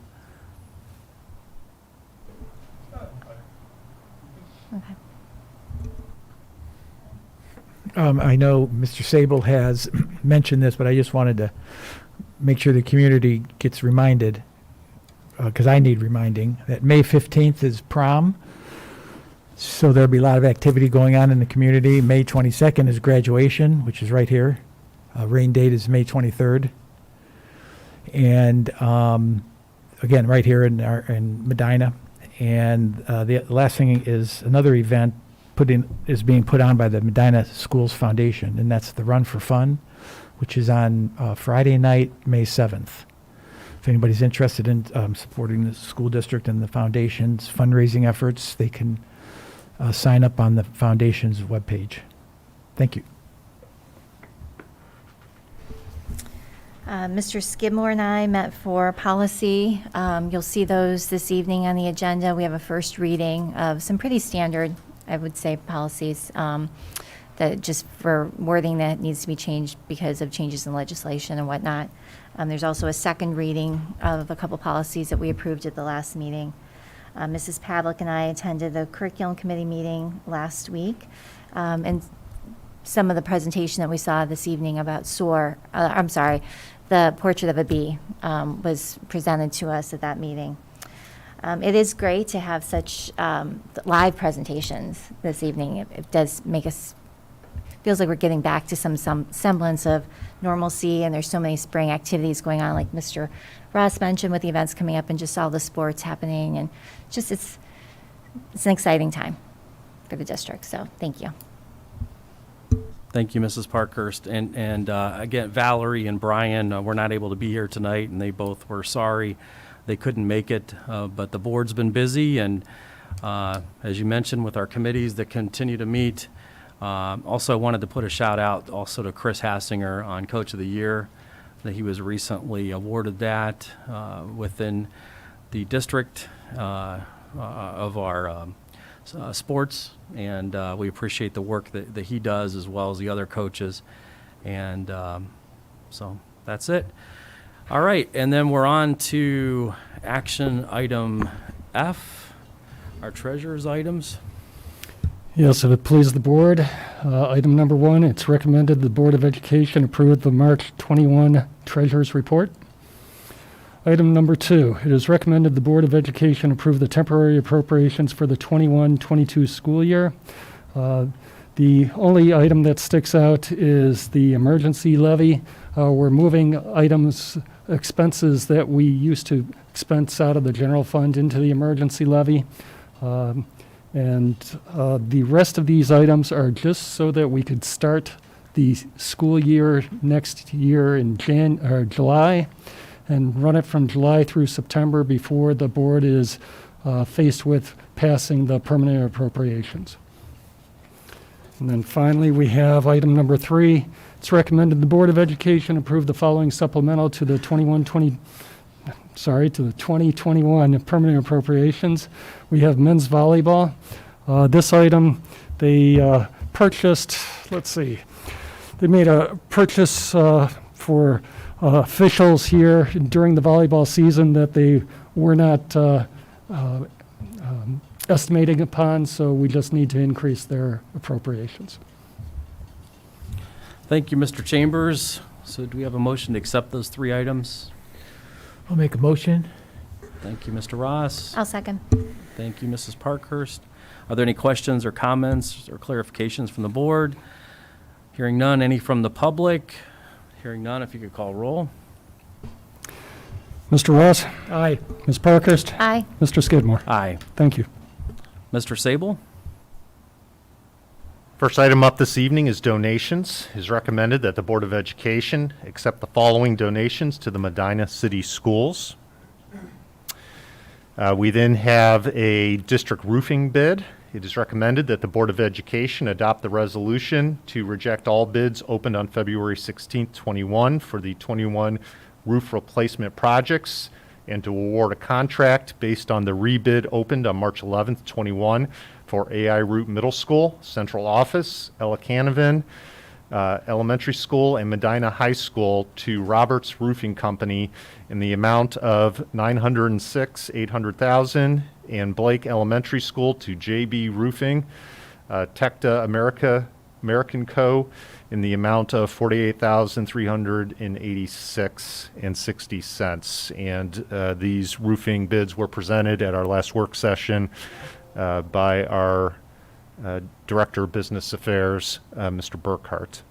I know Mr. Sable has mentioned this, but I just wanted to make sure the community gets reminded, because I need reminding, that May 15th is prom. So there'll be a lot of activity going on in the community. May 22nd is graduation, which is right here. Rain date is May 23rd. And again, right here in Medina. And the last thing is another event is being put on by the Medina Schools Foundation, and that's the Run for Fun, which is on Friday night, May 7th. If anybody's interested in supporting the school district and the foundation's fundraising efforts, they can sign up on the foundation's webpage. Thank you. Mr. Skidmore and I met for policy. You'll see those this evening on the agenda. We have a first reading of some pretty standard, I would say, policies that just for wording that needs to be changed because of changes in legislation and whatnot. There's also a second reading of a couple policies that we approved at the last meeting. Mrs. Pavlik and I attended the curriculum committee meeting last week, and some of the presentation that we saw this evening about SOAR, the portrait of a bee was presented to us at that meeting. It is great to have such live presentations this evening. It does make us, feels like we're getting back to some semblance of normalcy, and there's so many spring activities going on, like Mr. Ross mentioned, with the events coming up and just all the sports happening, and just it's an exciting time for the district, so thank you. Thank you, Mrs. Parkhurst. And again, Valerie and Brian were not able to be here tonight, and they both were sorry they couldn't make it. But the board's been busy, and as you mentioned, with our committees that continue to meet. Also, I wanted to put a shout out also to Chris Hassinger on Coach of the Year, that he was recently awarded that within the district of our sports, and we appreciate the work that he does as well as the other coaches. And so that's it. All right, and then we're on to action item F, our treasurer's items. Yes, if it pleases the board, item number 1, it's recommended the Board of Education approve the March 21 Treasurer's Report. Item number 2, it is recommended the Board of Education approve the temporary appropriations for the 21-22 school year. The only item that sticks out is the emergency levy. We're moving expenses that we used to expense out of the general fund into the emergency levy. And the rest of these items are just so that we could start the school year next year in July, and run it from July through September before the board is faced with passing the permanent appropriations. And then finally, we have item number 3. It's recommended the Board of Education approve the following supplemental to the 2021 permanent appropriations. We have men's volleyball. This item, they purchased, they made a purchase for officials here during the volleyball season that they were not estimating upon, so we just need to increase their appropriations. Thank you, Mr. Chambers. So do we have a motion to accept those 3 items? I'll make a motion. Thank you, Mr. Ross. I'll second. Thank you, Mrs. Parkhurst. Are there any questions or comments or clarifications from the board? Hearing none, any from the public? Hearing none, if you could call roll. Mr. Ross? Aye. Ms. Parkhurst? Aye. Mr. Skidmore? Aye. Thank you. Mr. Sable? First item up this evening is donations. It is recommended that the Board of Education accept the following donations to the Medina City Schools. We then have a district roofing bid. It is recommended that the Board of Education adopt the resolution to reject all bids opened on February 16th, 21 for the 21 roof replacement projects, and to award a contract based on the rebid opened on March 11th, 21 for AI Root Middle School, Central Office, Ella Canavan Elementary School, and Medina High School to Roberts Roofing Company in the amount of $906,800, and Blake Elementary School to JB Roofing, Tecta American Co. in the amount of $48,386.60. And these roofing bids were presented at our last work session by our Director of Business Affairs, Mr. Burkhart.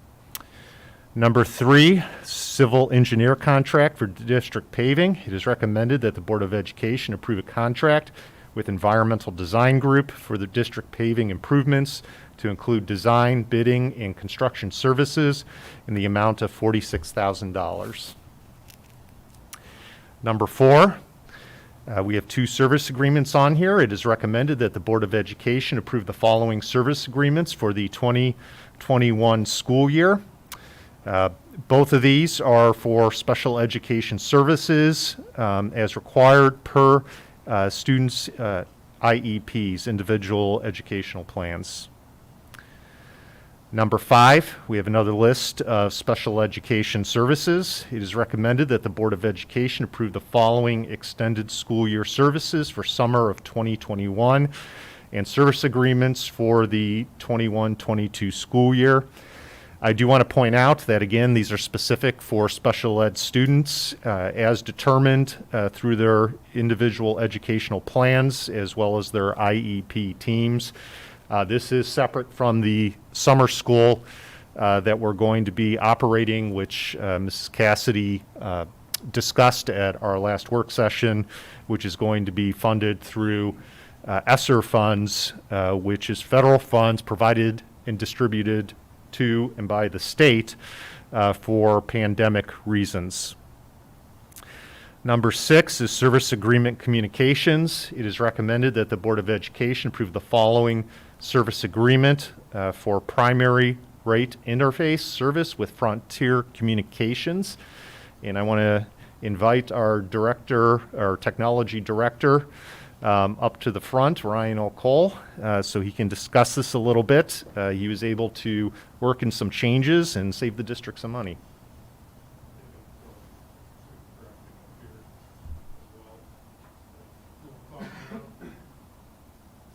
Number 3, civil engineer contract for district paving. It is recommended that the Board of Education approve a contract with Environmental Design Group for the district paving improvements to include design, bidding, and construction services in the amount of $46,000. Number 4, we have 2 service agreements on here. It is recommended that the Board of Education approve the following service agreements for the 2021 school year. Both of these are for special education services as required per students' IEPs, individual educational plans. Number 5, we have another list of special education services. It is recommended that the Board of Education approve the following extended school year services for summer of 2021 and service agreements for the 21-22 school year. I do want to point out that, again, these are specific for special ed students as determined through their individual educational plans as well as their IEP teams. This is separate from the summer school that we're going to be operating, which Mrs. Cassidy discussed at our last work session, which is going to be funded through ESSER funds, which is federal funds provided and distributed to and by the state for pandemic reasons. Number 6 is service agreement communications. It is recommended that the Board of Education approve the following service agreement for primary rate interface service with Frontier Communications. And I want to invite our director, our technology director, up to the front, Ryan O'Cole, so he can discuss this a little bit. He was able to work in some changes and save the district some money.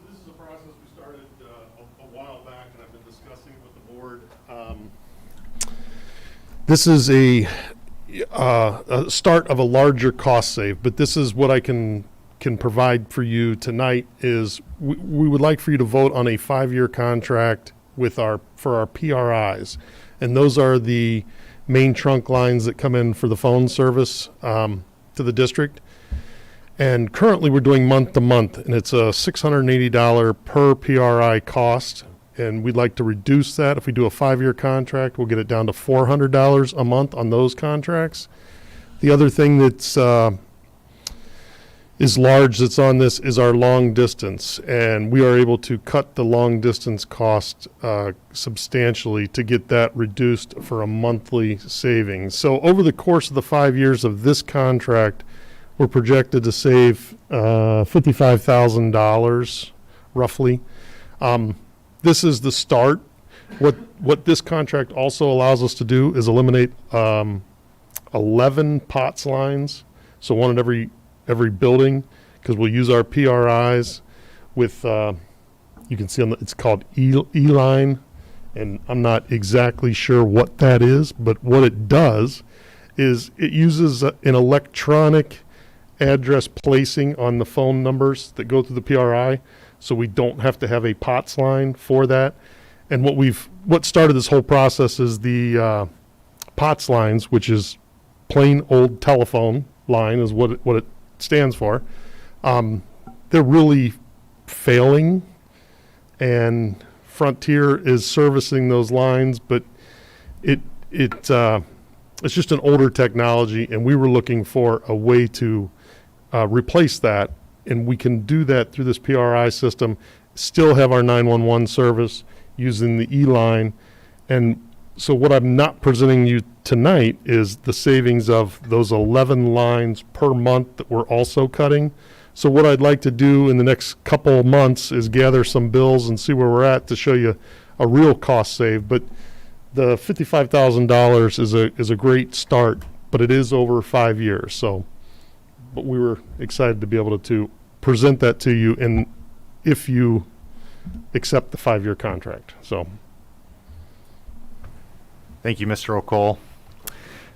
This is a process we started a while back, and I've been discussing it with the board. This is a start of a larger cost save, but this is what I can provide for you tonight is we would like for you to vote on a 5-year contract for our PRIs. And those are the main trunk lines that come in for the phone service to the district. And currently we're doing month to month, and it's a $680 per PRI cost. And we'd like to reduce that. If we do a 5-year contract, we'll get it down to $400 a month on those contracts. The other thing that's is large that's on this is our long distance, and we are able to cut the long distance cost substantially to get that reduced for a monthly savings. So over the course of the 5 years of this contract, we're projected to save $55,000 roughly. This is the start. What this contract also allows us to do is eliminate 11 POTS lines, so one at every building, because we'll use our PRIs with, you can see it's called E-line, and I'm not exactly sure what that is, but what it does is it uses an electronic address placing on the phone numbers that go through the PRI, so we don't have to have a POTS line for that. And what started this whole process is the POTS lines, which is plain old telephone line is what it stands for. They're really failing, and Frontier is servicing those lines, but it's just an older technology, and we were looking for a way to replace that, and we can do that through this PRI system, still have our 911 service using the E-line. And so what I'm not presenting you tonight is the savings of those 11 lines per month that we're also cutting. So what I'd like to do in the next couple of months is gather some bills and see where we're at to show you a real cost save. But the $55,000 is a great start, but it is over 5 years. So, but we were excited to be able to present that to you, and if you accept the 5-year contract. So. Thank you, Mr. O'Cole.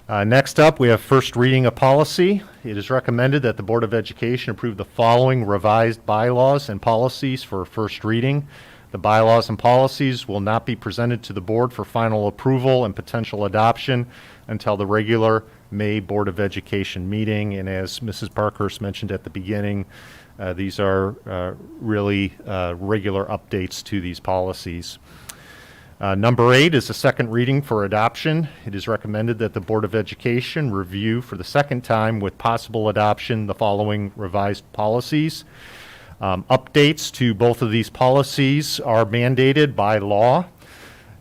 Next up, we have first reading of policy. It is recommended that the Board of Education approve the following revised bylaws and policies for first reading. The bylaws and policies will not be presented to the board for final approval and potential adoption until the regular May Board of Education meeting. And as Mrs. Parkhurst mentioned at the beginning, these are really regular updates to these policies. Number 8 is a second reading for adoption. It is recommended that the Board of Education review for the second time with possible adoption the following revised policies. Updates to both of these policies are mandated by law.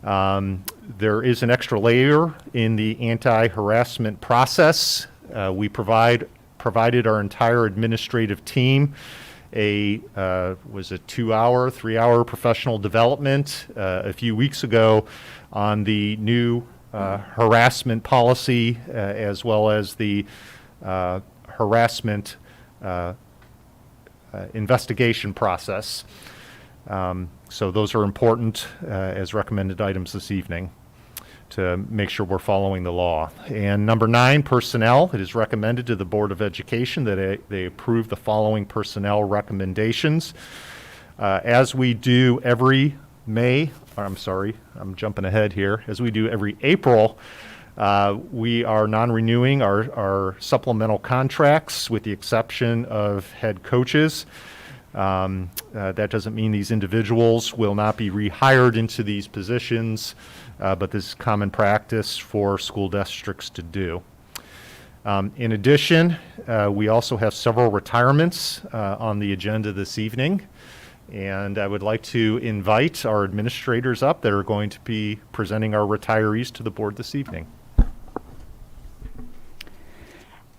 There is an extra layer in the anti-harassment process. We provided our entire administrative team a 2-hour, 3-hour professional development a few weeks ago on the new harassment policy as well as the harassment investigation process. So those are important as recommended items this evening to make sure we're following the law. And number 9, personnel. It is recommended to the Board of Education that they approve the following personnel recommendations. As we do every I'm jumping ahead here. As we do every April, we are non-renewing our supplemental contracts with the exception of head coaches. That doesn't mean these individuals will not be rehired into these positions, but this is common practice for school districts to do. In addition, we also have several retirements on the agenda this evening, and I would like to invite our administrators up that are going to be presenting our retirees to the board this evening.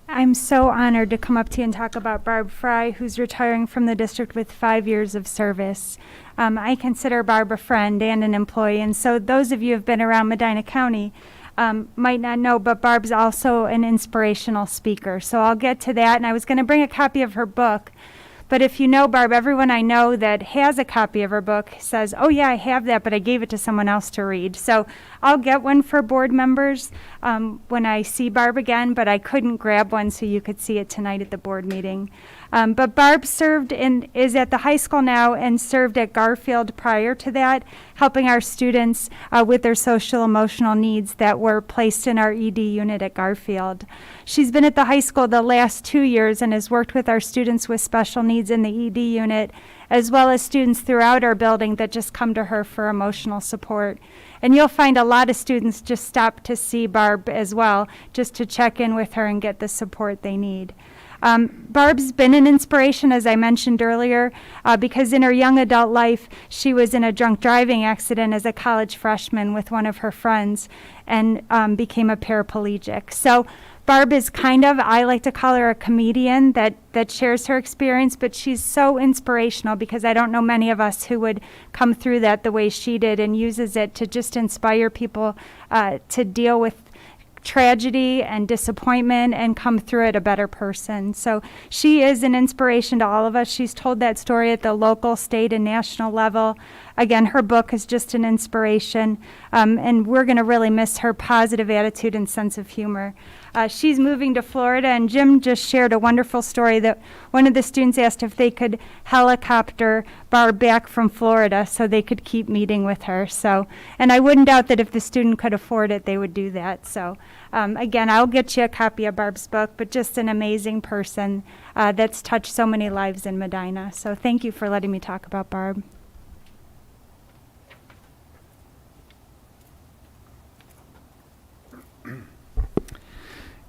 I'm so honored to come up to you and talk about Barb Fry, who's retiring from the district with 5 years of service. I consider Barb a friend and an employee, and so those of you who have been around Medina County might not know, but Barb's also an inspirational speaker. So I'll get to that, and I was going to bring a copy of her book. But if you know Barb, everyone I know that has a copy of her book says, oh yeah, I have that, but I gave it to someone else to read. So I'll get one for board members when I see Barb again, but I couldn't grab one so you could see it tonight at the board meeting. But Barb is at the high school now and served at Garfield prior to that, helping our students with their social emotional needs that were placed in our ED unit at Garfield. She's been at the high school the last 2 years and has worked with our students with special needs in the ED unit, as well as students throughout our building that just come to her for emotional support. And you'll find a lot of students just stop to see Barb as well, just to check in with her and get the support they need. Barb's been an inspiration, as I mentioned earlier, because in her young adult life, she was in a drunk driving accident as a college freshman with one of her friends and became a paraplegic. So Barb is I like to call her a comedian that shares her experience, but she's so inspirational because I don't know many of us who would come through that the way she did and uses it to just inspire people to deal with tragedy and disappointment and come through it a better person. So she is an inspiration to all of us. She's told that story at the local, state, and national level. Again, her book is just an inspiration, and we're going to really miss her positive attitude and sense of humor. She's moving to Florida, and Jim just shared a wonderful story that one of the students asked if they could helicopter Barb back from Florida so they could keep meeting with her. So, and I wouldn't doubt that if the student could afford it, they would do that. So, again, I'll get you a copy of Barb's book, but just an amazing person that's touched so many lives in Medina. So thank you for letting me talk about Barb.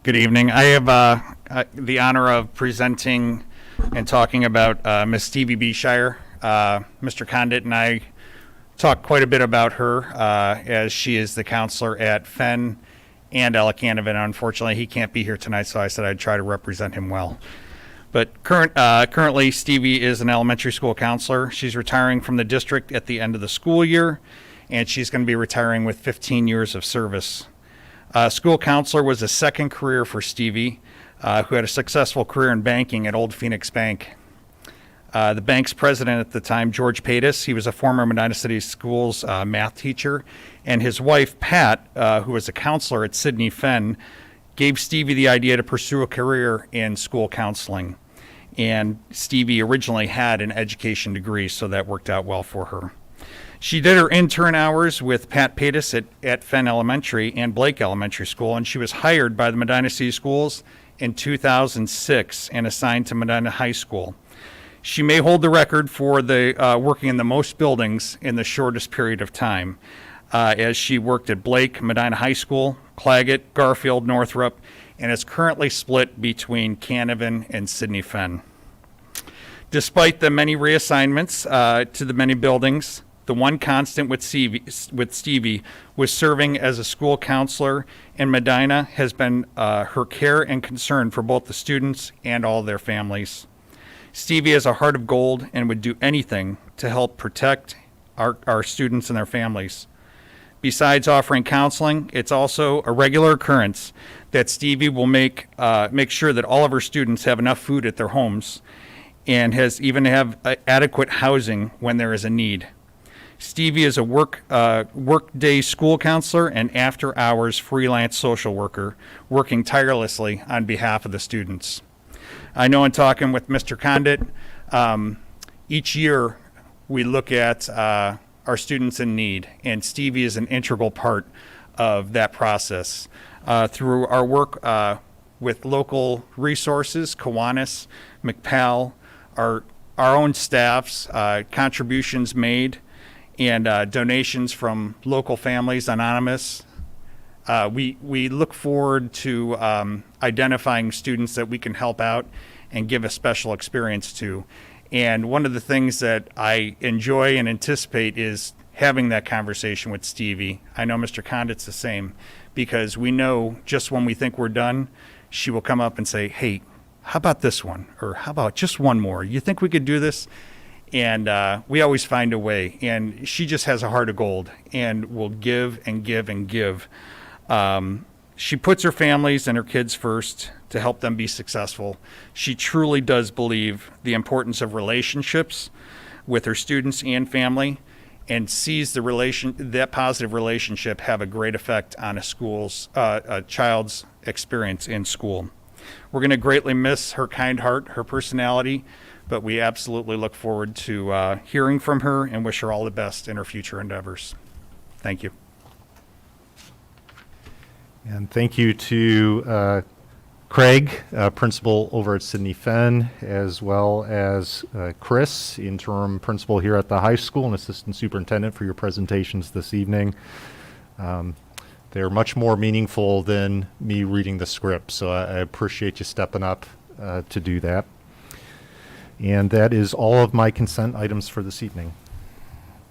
Good evening. I have the honor of presenting and talking about Miss Stevie Beshire. Mr. Condit and I talked quite a bit about her as she is the counselor at Fenn and Ella Canavan. Unfortunately, he can't be here tonight, so I said I'd try to represent him well. But currently, Stevie is an elementary school counselor. She's retiring from the district at the end of the school year, and she's going to be retiring with 15 years of service. School counselor was a second career for Stevie, who had a successful career in banking at Old Phoenix Bank. The bank's president at the time, George Paytas, he was a former Medina City Schools math teacher, and his wife, Pat, who was a counselor at Sidney Fenn, gave Stevie the idea to pursue a career in school counseling. And Stevie originally had an education degree, so that worked out well for her. She did her intern hours with Pat Patis at Fenn Elementary and Blake Elementary School, and she was hired by the Medina City Schools in 2006 and assigned to Medina High School. She may hold the record for the working in the most buildings in the shortest period of time, as she worked at Blake, Medina High School, Claggett, Garfield, Northrop, and is currently split between Canavan and Sydney Fenn. Despite the many reassignments to the many buildings, the one constant with Stevie was serving as a school counselor, and Medina has been her care and concern for both the students and all their families. Stevie has a heart of gold and would do anything to help protect our students and their families. Besides offering counseling, it's also a regular occurrence that Stevie will make sure that all of her students have enough food at their homes and has even have adequate housing when there is a need. Stevie is a workday school counselor and after-hours freelance social worker working tirelessly on behalf of the students. I know in talking with Mr. Condit, each year we look at our students in need, and Stevie is an integral part of that process. Through our work with local resources, Kiwanis, McPal, our own staff's contributions made, and donations from local families, anonymous. We look forward to identifying students that we can help out and give a special experience to. And one of the things that I enjoy and anticipate is having that conversation with Stevie. I know Mr. Condit's the same, because we know just when we think we're done, she will come up and say, hey, how about this one? Or how about just one more? You think we could do this? And we always find a way. And she just has a heart of gold and will give and give and give. She puts her families and her kids first to help them be successful. She truly does believe the importance of relationships with her students and family, and sees that positive relationship have a great effect on a child's experience in school. We're going to greatly miss her kind heart, her personality, but we absolutely look forward to hearing from her and wish her all the best in her future endeavors. Thank you. And thank you to Craig, principal over at Sydney Fenn, as well as Chris, interim principal here at the high school and assistant superintendent, for your presentations this evening. They're much more meaningful than me reading the script, so I appreciate you stepping up to do that. And that is all of my consent items for this evening.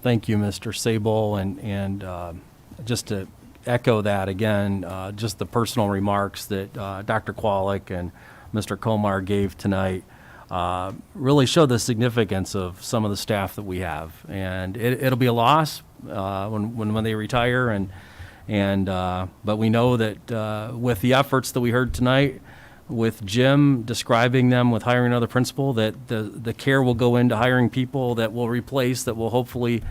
Thank you, Mr. Sable, and just to echo that again, just the personal remarks that Dr. Kwolek and Mr. Komar gave tonight really show the significance of some of the staff that we have, and it'll be a loss when they retire, but we know that with the efforts that we heard tonight, with Jim describing them, with hiring another principal, that the care will go into hiring people that will replace, that will hopefully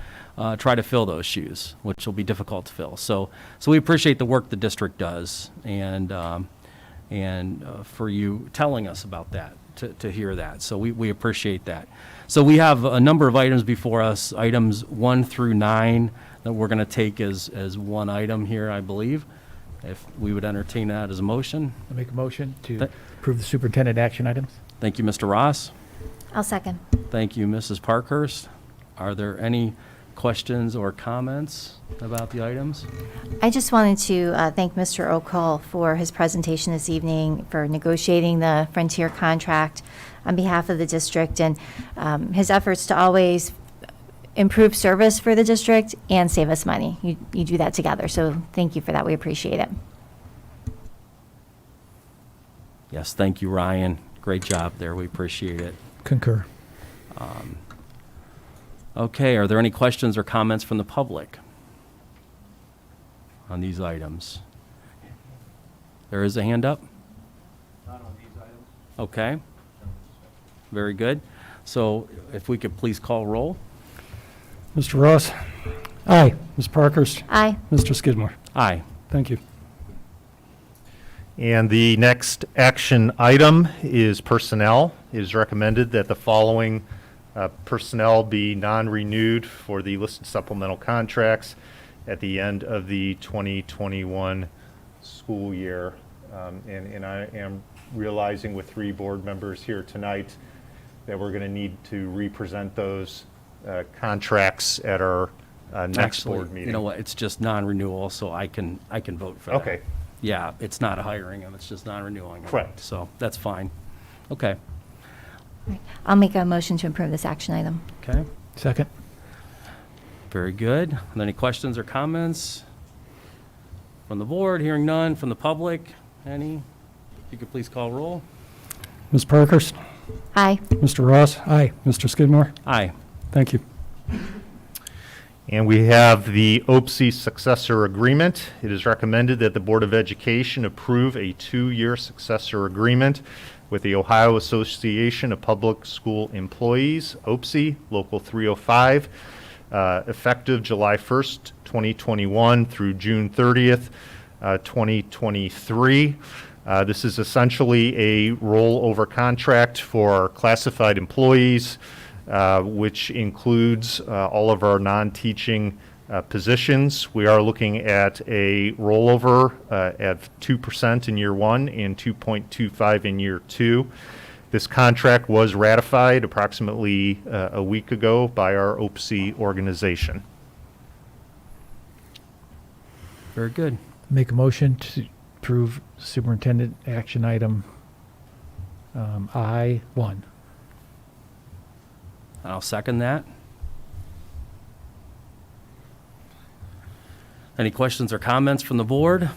try to fill those shoes, which will be difficult to fill. So we appreciate the work the district does, and for you telling us about that, to hear that. So we appreciate that. So we have a number of items before us, items 1 through 9, that we're going to take as one item here, I believe. If we would entertain that as a motion. I make a motion to approve the superintendent action items. Thank you, Mr. Ross. I'll second. Thank you, Mrs. Parkhurst. Are there any questions or comments about the items? I just wanted to thank Mr. O'Call for his presentation this evening, for negotiating the Frontier contract on behalf of the district, and his efforts to always improve service for the district and save us money. You do that together, so thank you for that. We appreciate it. Yes, thank you, Ryan. Great job there. We appreciate it. Concur. Okay, are there any questions or comments from the public on these items? There is a hand up? Not on these items. Okay. Very good. So if we could please call roll. Mr. Ross? Aye. Ms. Parkhurst? Aye. Mr. Skidmore? Aye. Thank you. And the next action item is personnel. It is recommended that the following personnel be non-renewed for the listed supplemental contracts at the end of the 2021 school year. And I am realizing with 3 board members here tonight that we're going to need to represent those contracts at our next Actually, board meeting. you know what, it's just non-renewal, so I can vote for that. Okay. Yeah, it's not a hiring them, it's just non-renewing them. Correct. So that's fine. Okay, I'll make a motion to approve this action item. okay, Second? very good. Are there any questions or comments from the board? Hearing none. From the public, any? If you could please call roll. Ms. Parkhurst? Aye. Mr. Ross? Aye. Mr. Skidmore? Aye. Thank you. And we have the OPSI successor agreement. It is recommended that the Board of Education approve a 2-year successor agreement with the Ohio Association of Public School Employees, OPSI, Local 305, effective July 1st, 2021 through June 30th, 2023. This is essentially a rollover contract for classified employees, which includes all of our non-teaching positions. We are looking at a rollover at 2% in year 1 and 2.25 in year 2. This contract was ratified approximately a week ago by our OPSI organization. Very good. Make a motion to approve superintendent action item I-1. And I'll second that. Any questions or comments from the board?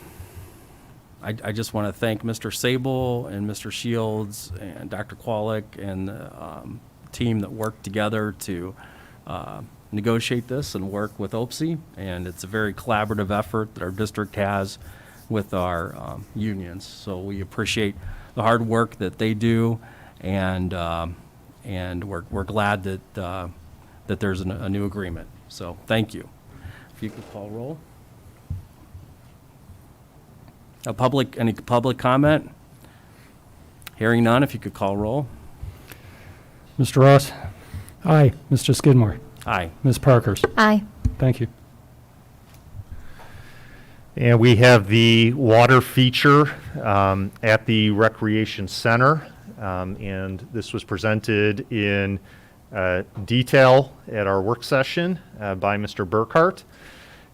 I just want to thank Mr. Sable and Mr. Shields and Dr. Kwolek and the team that worked together to negotiate this and work with OPSI. And it's a very collaborative effort that our district has with our unions. So we appreciate the hard work that they do, and we're glad that that there's a new agreement. So thank you. If you could call roll. Any public comment? Hearing none, if you could call roll. Mr. Ross? Aye. Mr. Skidmore? Aye. Ms. Parkhurst? Aye. Thank you. And we have the water feature at the Recreation Center. And this was presented in detail at our work session by Mr. Burkhart.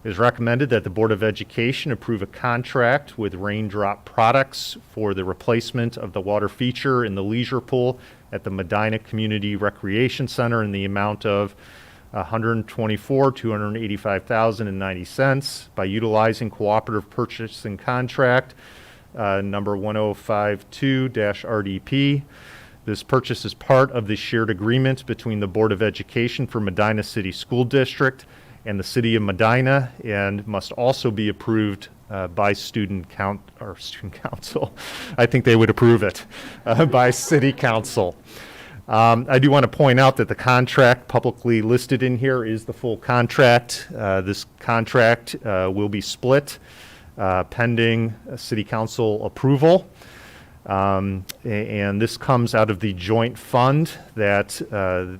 It is recommended that the Board of Education approve a contract with Raindrop Products for the replacement of the water feature in the leisure pool at the Medina Community Recreation Center in the amount of $124,285.90 by utilizing cooperative purchasing contract number 1052-RDP. This purchase is part of the shared agreement between the Board of Education for Medina City School District and the City of Medina, and must also be approved by student council. I think they would approve it by City Council. I do want to point out that the contract publicly listed in here is the full contract. This contract will be split pending City Council approval. And this comes out of the joint fund that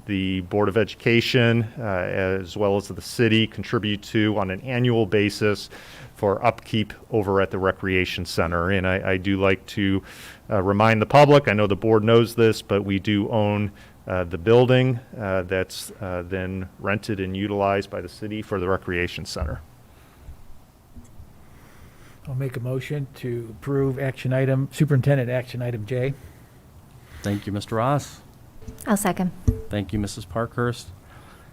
the Board of Education as well as the city contribute to on an annual basis for upkeep over at the Recreation Center. And I do like to remind the public, I know the board knows this, but we do own the building that's then rented and utilized by the city for the Recreation Center. I'll make a motion to approve action item, superintendent action item J. Thank you, Mr. Ross. I'll second. Thank you, Mrs. Parkhurst.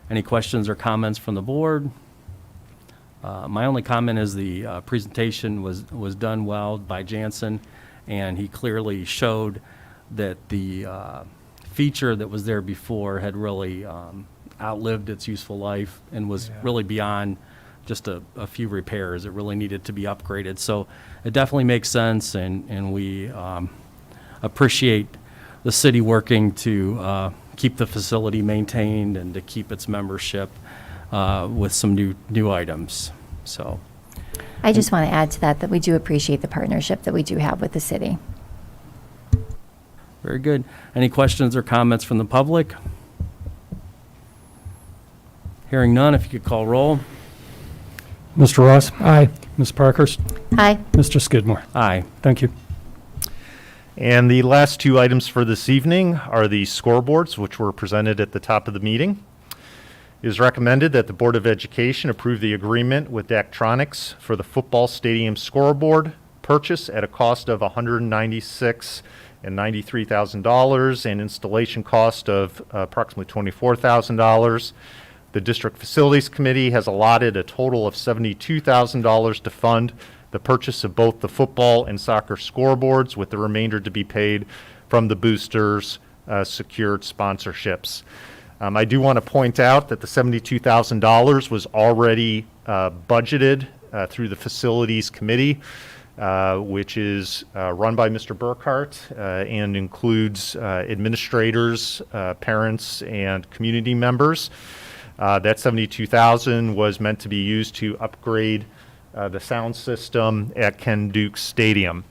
Any questions or comments from the board? My only comment is the presentation was done well by Jansen, and he clearly showed that the feature that was there before had really outlived its useful life and was really beyond just a few repairs. It really needed to be upgraded. So it definitely makes sense, and we appreciate the city working to keep the facility maintained and to keep its membership with some new items. So I just want to add to that we do appreciate the partnership that we do have with the city. very good. Any questions or comments from the public? Hearing none, if you could call roll. Mr. Ross? Aye. Ms. Parkhurst? Aye. Mr. Skidmore? Aye. Thank you. And the last two items for this evening are the scoreboards, which were presented at the top of the meeting. It is recommended that the Board of Education approve the agreement with Daktronics for the football stadium scoreboard purchase at a cost of $196,093 and installation cost of approximately $24,000. The District Facilities Committee has allotted a total of $72,000 to fund the purchase of both the football and soccer scoreboards, with the remainder to be paid from the boosters' secured sponsorships. I do want to point out that the $72,000 was already budgeted through the Facilities Committee, which is run by Mr. Burkhart and includes administrators, parents, and community members. That $72,000 was meant to be used to upgrade the sound system at Ken Duke Stadium.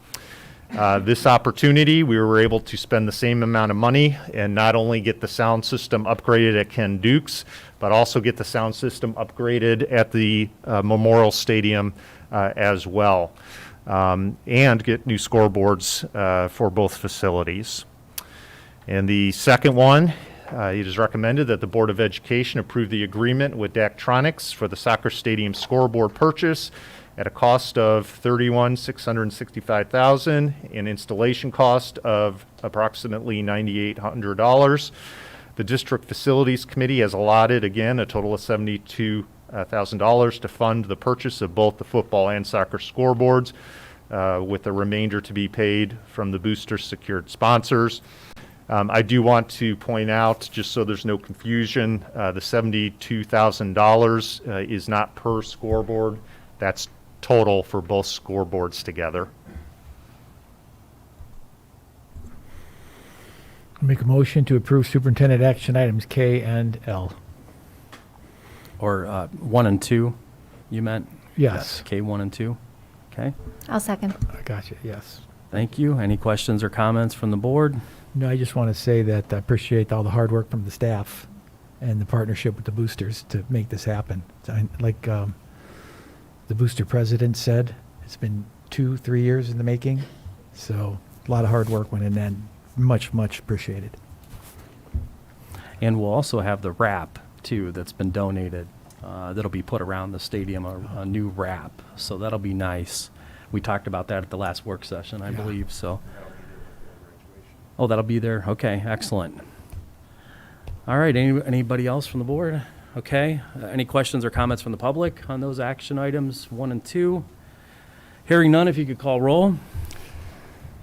This opportunity, we were able to spend the same amount of money and not only get the sound system upgraded at Ken Duke's, but also get the sound system upgraded at the Memorial Stadium as well, and get new scoreboards for both facilities. And the second one, it is recommended that the Board of Education approve the agreement with Daktronics for the soccer stadium scoreboard purchase at a cost of $31,665,000 and installation cost of approximately $9,800. The District Facilities Committee has allotted, again, a total of $72,000 to fund the purchase of both the football and soccer scoreboards, with the remainder to be paid from the booster secured sponsors. I do want to point out, just so there's no confusion, the $72,000 is not per scoreboard. That's total for both scoreboards together. Make a motion to approve superintendent action items K and L. Or 1 and 2, you meant? Yes. K 1 and 2. Okay. I'll second. I got you, yes. Thank you. Any questions or comments from the board? No, I just want to say that I appreciate all the hard work from the staff and the partnership with the boosters to make this happen. Like the booster president said, it's been 2-3 years in the making. So a lot of hard work went in and much, much appreciated. And we'll also have the wrap, too, that's been donated. That'll be put around the stadium, a new wrap. So that'll be nice. We talked about that at the last work session, I believe, so. Oh, that'll be there. Okay, excellent. All right, anybody else from the board? Okay, any questions or comments from the public on those action items 1 and 2? Hearing none, if you could call roll.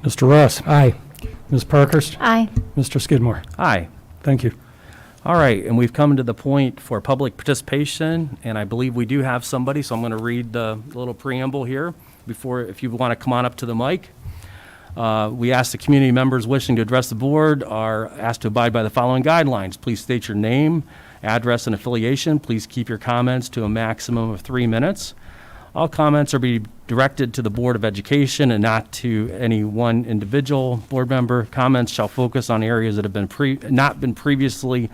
Mr. Ross? Aye. Ms. Parkhurst? Aye. Mr. Skidmore? Aye. Thank you. All right, and we've come to the point for public participation, and I believe we do have somebody, so I'm going to read the little preamble here before, if you want to come on up to the mic. We ask the community members wishing to address the board are asked to abide by the following guidelines. Please state your name, address, and affiliation. Please keep your comments to a maximum of 3 minutes. All comments are be directed to the Board of Education and not to any one individual board member. Comments shall focus on areas that have been not been previously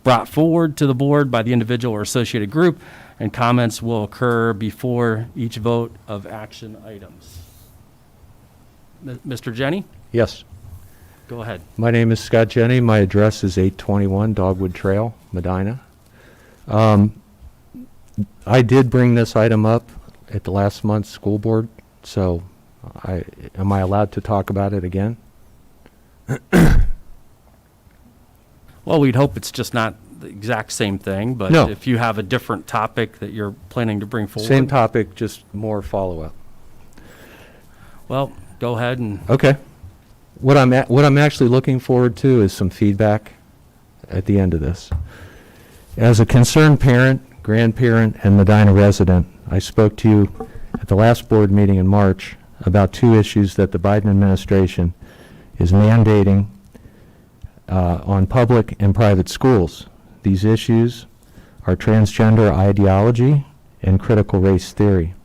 brought forward to the board by the individual or associated group, and comments will occur before each vote of action items. Mr. Jenny? Yes. Go ahead. My name is Scott Jenny. My address is 821 Dogwood Trail, Medina. I did bring this item up at the last month's school board, so am I allowed to talk about it again? Well, we'd hope it's just not the exact same thing, but No. if you have a different topic that you're planning to bring forward. Same topic, just more follow-up. Well, go ahead and. Okay. What I'm actually looking forward to is some feedback at the end of this. As a concerned parent, grandparent, and Medina resident, I spoke to you at the last board meeting in March about 2 issues that the Biden administration is mandating on public and private schools. These issues are transgender ideology and critical race theory.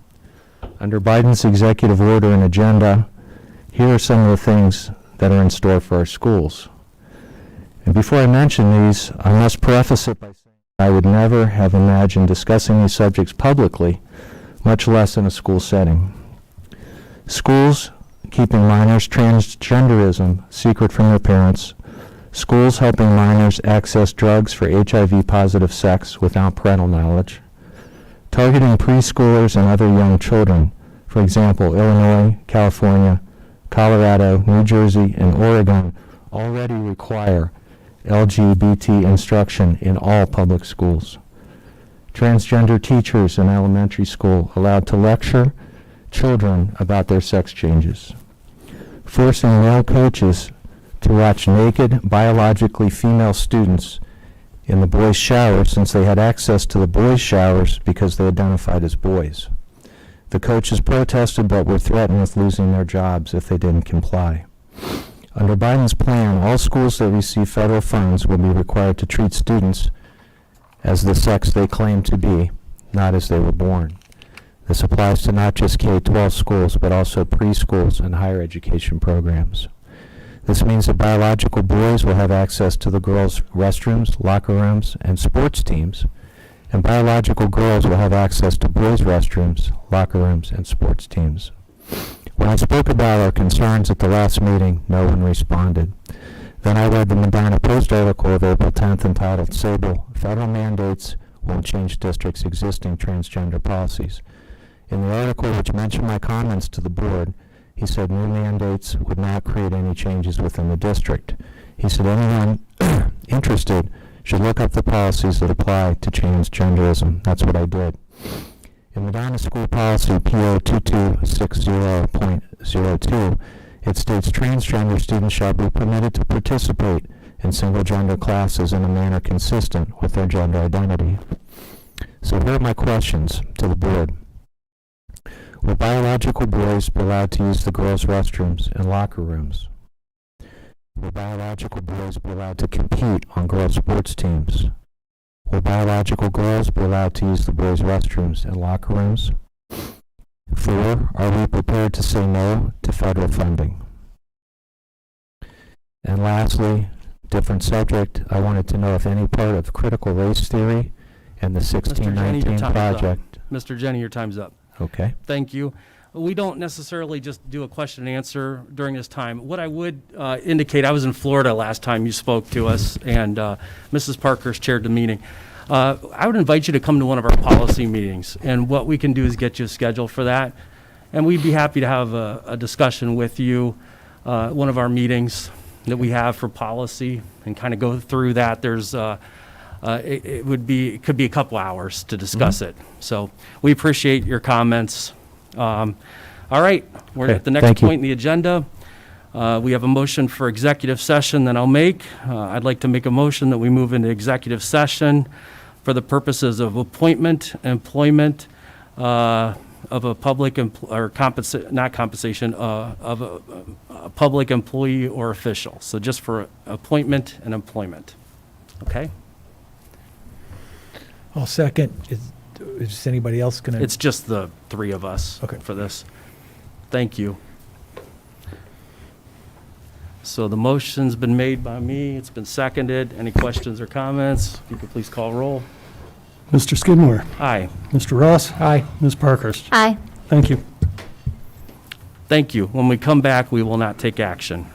Under Biden's executive order and agenda, here are some of the things that are in store for our schools. And before I mention these, I must preface it by saying I would never have imagined discussing these subjects publicly, much less in a school setting. Schools keeping minors' transgenderism secret from their parents. Schools helping minors access drugs for HIV-positive sex without parental knowledge. Targeting preschoolers and other young children. For example, Illinois, California, Colorado, New Jersey, and Oregon already require LGBT instruction in all public schools. Transgender teachers in elementary school allowed to lecture children about their sex changes. Forcing male coaches to watch naked, biologically female students in the boys' showers since they had access to the boys' showers because they identified as boys. The coaches protested but were threatened with losing their jobs if they didn't comply. Under Biden's plan, all schools that receive federal funds will be required to treat students as the sex they claim to be, not as they were born. This applies to not just K-12 schools, but also preschools and higher education programs. This means that biological boys will have access to the girls' restrooms, locker rooms, and sports teams, and biological girls will have access to boys' restrooms, locker rooms, and sports teams. When I spoke about our concerns at the last meeting, no one responded. Then I read the Medina Post article of April 10th entitled, "Sable, Federal Mandates Won't Change District's Existing Transgender Policies." In the article, which mentioned my comments to the board, he said new mandates would not create any changes within the district. He said anyone interested should look up the policies that apply to transgenderism. That's what I did. In Medina School Policy PO 2260.02, it states transgender students shall be permitted to participate in single-gender classes in a manner consistent with their gender identity. So here are my questions to the board. Will biological boys be allowed to use the girls' restrooms and locker rooms? Will biological boys be allowed to compete on girls' sports teams? Will biological girls be allowed to use the boys' restrooms and locker rooms? 4, are we prepared to say no to federal funding? And lastly, different subject, I wanted to know if any part of critical race theory and the Mr. Jenny, your 1619 time's up. project. Mr. Jenny, your time's up. Okay. Thank you. We don't necessarily just do a question and answer during this time. What I would indicate, I was in Florida last time you spoke to us, and Mrs. Parker's chaired the meeting. I would invite you to come to one of our policy meetings, and what we can do is get you a schedule for that. And we'd be happy to have a discussion with you, one of our meetings that we have for policy, and kind of go through that. There's it could be a couple hours to discuss it. So we appreciate your comments. All right, we're Okay, at the next thank you. point in the agenda. We have a motion for executive session that I'll make. I'd like to make a motion that we move into executive session for the purposes of appointment, employment of a public not compensation of a public employee or official. So just for appointment and employment. Okay. I'll second. Is anybody else going to? It's just the three of us for this. Thank you. So the motion's been made by me. It's been seconded. Any questions or comments? If you could please call roll. Mr. Skidmore. Aye. Mr. Ross. Aye. Ms. Parkhurst. Aye. Thank you. Thank you. When we come back, we will not take action.